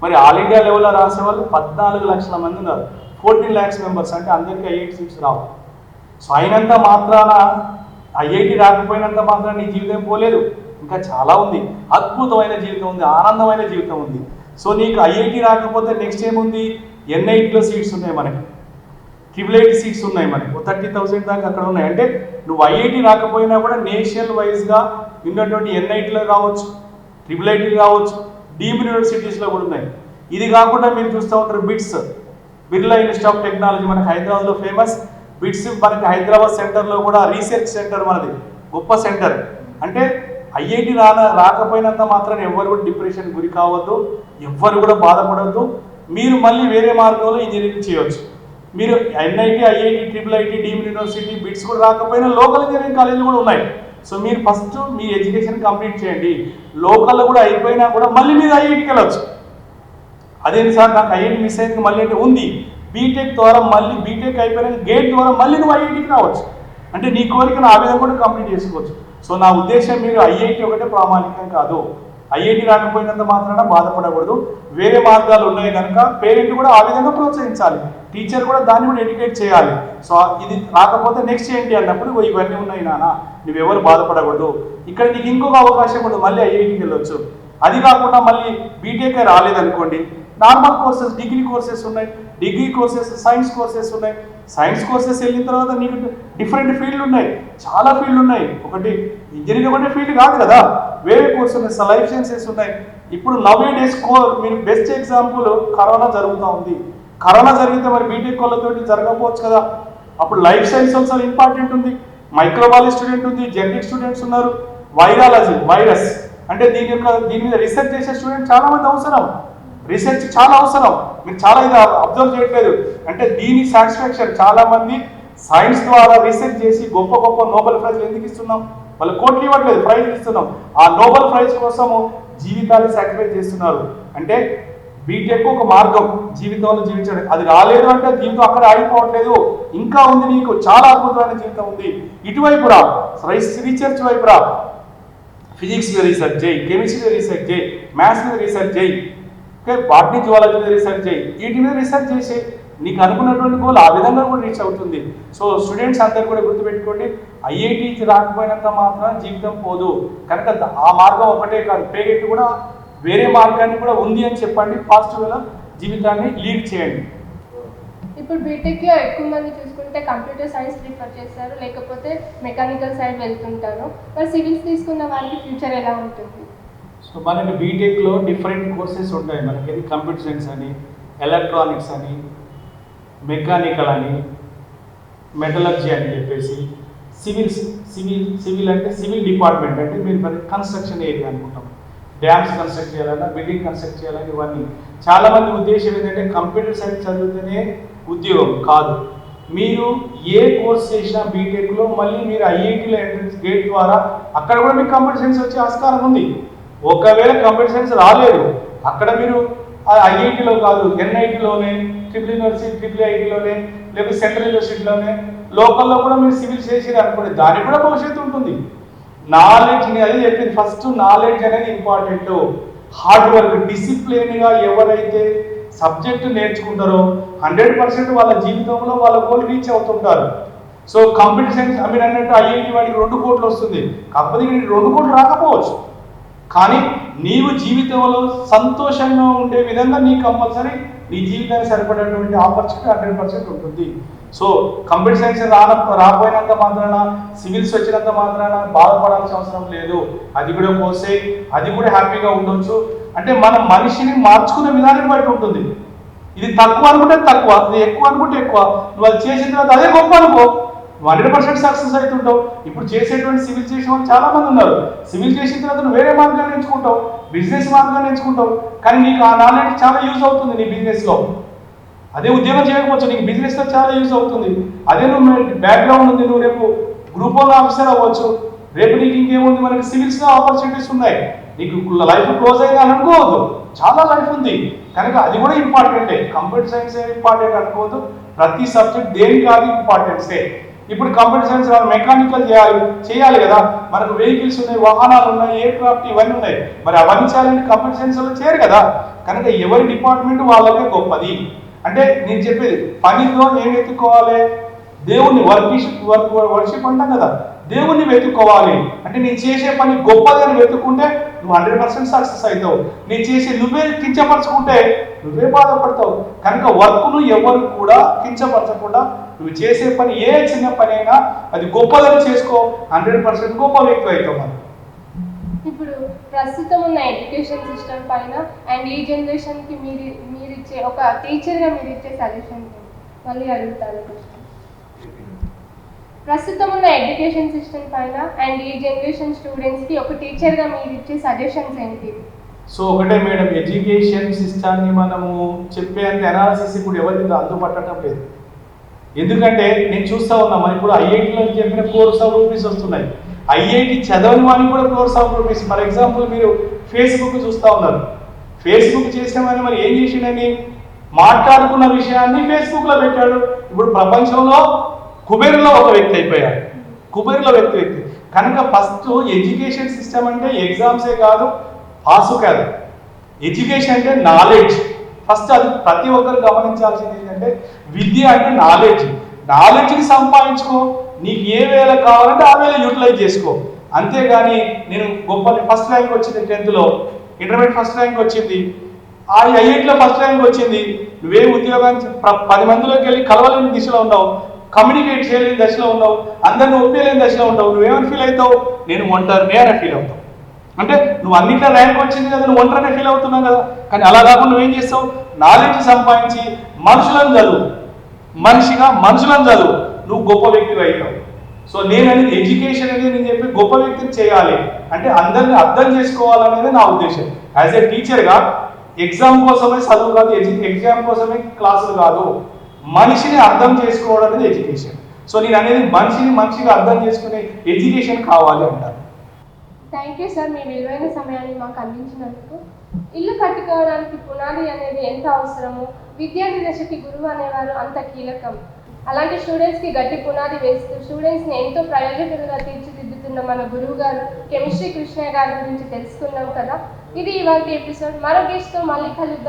మరి ఆల్ ఇండియా లెవెల్లో రాసే వాళ్ళు 14 లక్షల మంది ఉన్నారు, 14 lakhs మెంబర్స్. అంటే అందరికీ ఐఐటి సీట్స్ రావు. సో అయినంత మాత్రాన, ఐఐటి రాకపోయినంత మాత్రాన నీ జీవితం పోలేదు. ఇంకా చాలా ఉంది, అద్భుతమైన జీవితం ఉంది, ఆనందమైన జీవితం ఉంది. సో నీకు ఐఐటి రాకపోతే నెక్స్ట్ ఏముంది, ఎన్ఐటిలో సీట్స్ ఉన్నాయి మనకి, 888 సీట్స్ ఉన్నాయి మనకి, 30,000 దాకా అక్కడ ఉన్నాయి. అంటే నువ్వు ఐఐటి రాకపోయినా కూడా నేషనల్ వైజ్గా ఉన్నటువంటి ఎన్ఐటీలో కావచ్చు, 888 కావచ్చు, డీమ్డ్ యూనివర్సిటీస్లో కూడా ఉన్నాయి. ఇది కాకుండా మీరు చూస్తూ ఉంటారు bits, Birla institute of technology మనకి హైదరాబాద్లో ఫేమస్. బిట్స్ మనకి హైదరాబాద్ సెంటర్లో కూడా రీసెర్చ్ సెంటర్ మనది, గొప్ప సెంటర్. అంటే ఐఐటి రాకపోయినంత మాత్రం ఎవ్వరు కూడా డిప్రెషన్ గురి కావద్దు, ఎవ్వరు కూడా బాధపడవద్దు. మీరు మళ్ళీ వేరే మార్గంలో ఇంజనీరింగ్ చేయవచ్చు. మీరు NIT, IIT, IIIT, deemed university, bits కూడా రాకపోయినా లోకల్ ఇంజనీరింగ్ కాలేజీలు కూడా ఉన్నాయి. సో మీరు ఫస్ట్ మీ ఎడ్యుకేషన్ కంప్లీట్ చేయండి. లోకల్లో కూడా అయిపోయినా కూడా మళ్ళీ మీరు ఐఐటికి వెళ్ళవచ్చు. అదేంటి సార్ నాకు ఐఐటి మిస్ అయింది మళ్ళీ అంటే ఉంది. బీటెక్ ద్వారా మళ్ళీ బీటెక్ అయిపోయిన గేట్ ద్వారా మళ్ళీ నువ్వు ఐఐటికి రావచ్చు. అంటే నీ కోరికను ఆ విధంగా కూడా కంప్లీట్ చేసుకోవచ్చు. సో నా ఉద్దేశం, మీరు ఐఐటి ఒకటే ప్రామాణికం కాదు, ఐఐటి రాకపోయినంత మాత్రాన బాధపడకూడదు. వేరే మార్గాలు ఉన్నాయి కనుక పేరెంట్ కూడా ఆ విధంగా ప్రోత్సహించాలి, టీచర్ కూడా దాన్ని కూడా ఎడ్యుకేట్ చేయాలి. సో ఇది రాకపోతే నెక్స్ట్ ఏంటి అన్నప్పుడు ఇవన్నీ ఉన్నాయి నాన్న, నువ్వెవరు బాధపడకూడదు. ఇక్కడ నీకు ఇంకొక అవకాశం ఉంది, మళ్ళీ ఐఐటికి వెళ్ళొచ్చు. అది కాకుండా మళ్ళీ బీటెక్ రాలేదనుకోండి, నార్మల్ కోర్సెస్, డిగ్రీ కోర్సెస్ ఉన్నాయి, డిగ్రీ కోర్సెస్, సైన్స్ కోర్సెస్ ఉన్నాయి. సైన్స్ కోర్సెస్ వెళ్ళిన తర్వాత నీకు డిఫరెంట్ ఫీల్డ్లు ఉన్నాయి, చాలా ఫీల్డ్లు ఉన్నాయి. ఒకటి ఇంజనీరింగ్ ఒకటే ఫీల్డ్ కాదు కదా, వేరే కోర్స్ ఉన్నాయి, లైఫ్ సైన్సెస్ ఉన్నాయి. ఇప్పుడు నవే డేస్ మీరు బెస్ట్ ఎగ్జాంపుల్ కరోనా జరుగుతూ ఉంది. కరోనా జరిగితే మరి బీటెక్ వాళ్ళతో జరగకపోవచ్చు కదా. అప్పుడు లైఫ్ సైన్స్ చాలా ఇంపార్టెంట్ ఉంది, మైక్రోబాలజీ స్టూడెంట్ ఉంది, జెనెటిక్ స్టూడెంట్స్ ఉన్నారు, వైరాలజీ, వైరస్ అంటే దీని మీద రీసెర్చ్ చేసే స్టూడెంట్ చాలా మంది అవసరం. రీసెర్చ్ చాలా అవసరం, మీరు చాలా ఇది అబ్జర్వ్ చేయట్లేదు. అంటే దీని సాటిస్ఫాక్షన్ చాలా మంది సైన్స్ ద్వారా రీసెర్చ్ చేసి గొప్ప గొప్ప నోబెల్ ప్రైజ్లు ఎందుకు ఇస్తున్నాం, వాళ్ళు కోట్లు ఇవ్వట్లేదు, ప్రైజ్ ఇస్తున్నాం. ఆ నోబెల్ ప్రైజ్ కోసము జీవితాన్ని సాక్రిఫైస్ చేస్తున్నారు. అంటే బీటెక్ ఒక మార్గం జీవితంలో జీవించడం, అది రాలేదు అంటే జీవితం అక్కడ ఆగిపోవట్లేదు, ఇంకా ఉంది, నీకు చాలా అద్భుతమైన జీవితం ఉంది. ఇటువైపు రా, రీసెర్చ్ వైపు రా, ఫిజిక్స్ మీద రీసెర్చ్ చేయి, కెమిస్ట్రీ మీద రీసెర్చ్ చేయి, మ్యాథ్స్ మీద రీసెర్చ్ చేయి, బాటనీ జువాలజీ మీద రీసెర్చ్ చేయి, వీటి మీద రీసెర్చ్ చేసి నీకు అనుకున్నటువంటి గోల్ ఆ విధంగా కూడా రీచ్ అవుతుంది. సో స్టూడెంట్స్ అందరూ కూడా గుర్తుపెట్టుకోండి, ఐఐటి రాకపోయినంత మాత్రం జీవితం పోదు కనుక ఆ మార్గం ఒకటే కాదు, పేరెంట్ కూడా వేరే మార్గాన్ని కూడా ఉంది అని చెప్పండి, పాజిటివ్గా జీవితాన్ని లీడ్ చేయండి. ఇప్పుడు బీటెక్లో ఎక్కువ మంది చూసుకుంటే కంప్యూటర్ సైన్స్ ప్రిఫర్ చేస్తారు, లేకపోతే మెకానికల్ సైడ్ వెళ్తుంటారు. మరి సివిల్స్ తీసుకున్న వారికి ఫ్యూచర్ ఎలా ఉంటుంది? సో మనకి బీటెక్లో డిఫరెంట్ కోర్సెస్ ఉంటాయి. మనకి కంప్యూటర్ సైన్స్ అని, ఎలక్ట్రానిక్స్ అని, మెకానికల్ అని, మెటలర్జీ అని చెప్పేసి, సివిల్ అంటే సివిల్ డిపార్ట్మెంట్, అంటే మీరు మరి కన్స్ట్రక్షన్ ఏరియా అనుకుంటాం. డ్యామ్స్ కన్స్ట్రక్ట్ చేయాలన్నా, బిల్డింగ్ కన్స్ట్రక్ట్ చేయాలన్నా, ఇవన్నీ చాలామంది ఉద్దేశం ఏంటంటే కంప్యూటర్ సైన్స్ చదివితేనే ఉద్యోగం కాదు. మీరు ఏ కోర్స్ చేసినా బీటెక్లో మళ్ళీ మీరు ఐఐటీలో ఎంట్రన్స్ గేట్ ద్వారా అక్కడ కూడా మీకు కంప్యూటర్ సైన్స్ వచ్చే ఆస్కారం ఉంది. ఒకవేళ కంప్యూటర్ సైన్స్ రాలేదు, అక్కడ మీరు ఐఐటీలో కాదు, ఎన్ఐటీలోనే, ట్రిపుల్ యూనివర్సిటీ, ట్రిపుల్ ఐటీలోనే, లేకపోతే సెంట్రల్ యూనివర్సిటీలోనే, లోకల్లో కూడా మీరు సివిల్ చేసేది అనుకోండి, దానికి కూడా భవిష్యత్తు ఉంటుంది. నాలెడ్జ్, నేను అదే చెప్పింది, ఫస్ట్ నాలెడ్జ్ అనేది ఇంపార్టెంట్. హార్డ్ వర్క్, డిసిప్లిన్గా ఎవరైతే సబ్జెక్ట్ నేర్చుకుంటారో 100% వాళ్ళ జీవితంలో వాళ్ళ గోల్ రీచ్ అవుతుంటారు. సో కంప్యూటర్ సైన్స్ మీరు అన్నట్టు ఐఐటి వాడికి 2 కోట్లు వస్తుంది, కాకపోతే నీకు 2 కోట్లు రాకపోవచ్చు, కానీ నీవు జీవితంలో సంతోషంగా ఉండే విధంగా నీకు కంపల్సరీ నీ జీవితానికి సరిపడేటువంటి ఆపర్చునిటీ 100% ఉంటుంది. సో కంప్యూటర్ సైన్స్ రాపోయినంత మాత్రాన, సివిల్స్ వచ్చినంత మాత్రాన బాధపడాల్సిన అవసరం లేదు. అది కూడా కోసే, అది కూడా హ్యాపీగా ఉండొచ్చు. అంటే మన మనిషిని మార్చుకునే విధానాన్ని బట్టి ఉంటుంది. ఇది తక్కువ అనుకుంటే తక్కువ, ఇది ఎక్కువ అనుకుంటే ఎక్కువ. నువ్వు అది చేసిన తర్వాత అదే గొప్ప అనుకో, 100% సక్సెస్ అవుతుంటావు. ఇప్పుడు చేసేటువంటి సివిల్ చేసిన వాళ్ళు చాలా మంది ఉన్నారు. సివిల్ చేసిన తర్వాత నువ్వు వేరే మార్గాన్ని ఎంచుకుంటావు, బిజినెస్ మార్గాన్ని ఎంచుకుంటావు, కానీ నీకు ఆ నాలెడ్జ్ చాలా యూజ్ అవుతుంది నీ బిజినెస్లో. అదే ఉద్యోగం చేయకపోవచ్చు, నీకు బిజినెస్లో చాలా యూజ్ అవుతుంది. అదే నువ్వు బ్యాక్గ్రౌండ్ ఉంది, నువ్వు రేపు గ్రూప్ 1 ఆఫీసర్ అవ్వచ్చు, రేపు నీకు ఇంకేముంది, మనకి సివిల్స్లో ఆపర్చునిటీస్ ఉన్నాయి. నీకు లైఫ్ క్లోజ్ అయింది అని అనుకోవద్దు, చాలా లైఫ్ ఉంది కనుక అది కూడా ఇంపార్టెంటే. కంప్యూటర్ సైన్స్ ఇంపార్టెంట్ అనుకోవద్దు, ప్రతి సబ్జెక్ట్ దేనికి కాదు ఇంపార్టెన్సే. ఇప్పుడు కంప్యూటర్ సైన్స్ మెకానికల్ చేయాలి కదా, మనకు వెహికల్స్ ఉన్నాయి, వాహనాలు ఉన్నాయి, ఎయిర్ క్రాఫ్ట్ ఇవన్నీ ఉన్నాయి, మరి అవన్నీ చేయాలంటే కంప్యూటర్ సైన్స్ వల్ల చేయరు కదా. కనుక ఎవరి డిపార్ట్మెంట్ వాళ్ళకే గొప్పది. అంటే నేను చెప్పేది, పనిలో ఏం వెతుక్కోవాలి, దేవుణ్ణి వర్షిప్ అంటాం కదా, దేవుణ్ణి వెతుక్కోవాలి. అంటే నేను చేసే పని గొప్పదని వెతుక్కుంటే నువ్వు 100% సక్సెస్ అవుతావు. నేను చేసే నువ్వే కించపరచుకుంటే నువ్వే బాధపడతావు. కనుక వర్క్ను ఎవరు కూడా కించపరచకుండా నువ్వు చేసే పని ఏ చిన్న పని అయినా అది గొప్పదని చేసుకో, 100% గొప్ప వ్యక్తి అవుతావు. మనం ఇప్పుడు ప్రస్తుతం ఉన్న ఎడ్యుకేషన్ సిస్టమ్ పైన అండ్ ఈ జనరేషన్కి మీరిచ్చే ఒక టీచర్గా మీరు ఇచ్చే సజెషన్ మళ్ళీ అడుగుతాను. ప్రస్తుతం ఉన్న ఎడ్యుకేషన్ సిస్టమ్ పైన అండ్ ఈ జనరేషన్ స్టూడెంట్స్కి ఒక టీచర్గా మీరు ఇచ్చే సజెషన్స్ ఏంటి? సో ఒకటే మేడం, ఎడ్యుకేషన్ సిస్టాన్ని మనము చెప్పేంత అనాలిసిస్ ఇప్పుడు ఎవరికి అందుపట్టడం లేదు. ఎందుకంటే నేను చూస్తూ ఉన్నా, మరి ఇప్పుడు ఐఐటీలో చెప్పిన కోర్స్ ఆఫ్ రూపీస్ వస్తున్నాయి, ఐఐటి చదవని వానికి కూడా course of rupees. For example మీరు ఫేస్బుక్ చూస్తూ ఉన్నారు, ఫేస్బుక్ చేసిన వాడిని మరి ఏం చేసిండని మాట్లాడుకున్న విషయాన్ని ఫేస్బుక్లో పెట్టాడు. ఇప్పుడు ప్రపంచంలో కుబేరులో ఒక వ్యక్తి అయిపోయాడు, కుబేరులో వ్యక్తి. కనుక ఫస్ట్ ఎడ్యుకేషన్ సిస్టమ్ అంటే ఎగ్జామ్సే కాదు, పాసు కాదు. ఎడ్యుకేషన్ అంటే నాలెడ్జ్. ఫస్ట్ అది ప్రతి ఒక్కరు గమనించాల్సింది ఏంటంటే విద్య అంటే నాలెడ్జ్. నాలెడ్జ్ని సంపాదించుకో, నీకు ఏ వేళ కావాలంటే ఆ వేళ యూటిలైజ్ చేసుకో. అంతేగాని నేను గొప్ప ఫస్ట్ ర్యాంక్ వచ్చింది 10th లో, ఇంటర్మీడియట్ ఫస్ట్ ర్యాంక్ వచ్చింది, ఆ ఐఐటీలో ఫస్ట్ ర్యాంక్ వచ్చింది, నువ్వే ఉద్యోగానికి 10 మందిలోకి వెళ్ళి కలవలేని దిశలో ఉన్నావు, కమ్యూనికేట్ చేయలేని దశలో ఉన్నావు, అందరిని ఒప్పేయలేని దశలో ఉంటావు. నువ్వేమని ఫీల్ అవుతావు? నేను ఒంటరినే అని ఫీల్ అవుతావు. అంటే నువ్వు అన్నింటిలో ర్యాంక్ వచ్చింది కదా, నువ్వు ఒంటరినే ఫీల్ అవుతున్నావు కదా. కానీ అలా కాకుండా నువ్వేం చేస్తావు? నాలెడ్జ్ సంపాదించి మనుషులను చదువు, మనుషులను చదువు, నువ్వు గొప్ప వ్యక్తివి అవుతావు. సో నేను అనేది ఎడ్యుకేషన్ అనేది నేను చెప్పి గొప్ప వ్యక్తిని చేయాలి అంటే అందరిని అర్థం చేసుకోవాలనేది నా ఉద్దేశం. యాజ్ ఏ టీచర్గా ఎగ్జామ్ కోసమే చదువు కాదు, ఎగ్జామ్ కోసమే క్లాసులు కాదు, మనిషిని అర్థం చేసుకోవడం అనేది ఎడ్యుకేషన్. సో నేను అనేది మనిషిగా అర్థం చేసుకునే ఎడ్యుకేషన్ కావాలి అంటారు. థ్యాంక్ యూ సార్, మీ విలువైన సమయాన్ని మాకు అందించినందుకు. ఇల్లు కట్టుకోవడానికి పునాది అనేది ఎంత అవసరమో విద్యార్థి దశకి గురువు అనేవారు అంత కీలకం. అలాంటి స్టూడెంట్స్కి గట్టి పునాది వేస్తూ స్టూడెంట్స్ని ఎంతో ప్రయోజకులుగా తీర్చిదిద్దుతున్న మన గురువు గారు కెమిస్ట్రీ కృష్ణయ్య గారి గురించి తెలుసుకున్నాం కదా. ఇది ఇవాళ ఎపిసోడ్. మరో గెస్ట్తో మళ్ళీ కలుద్దాం.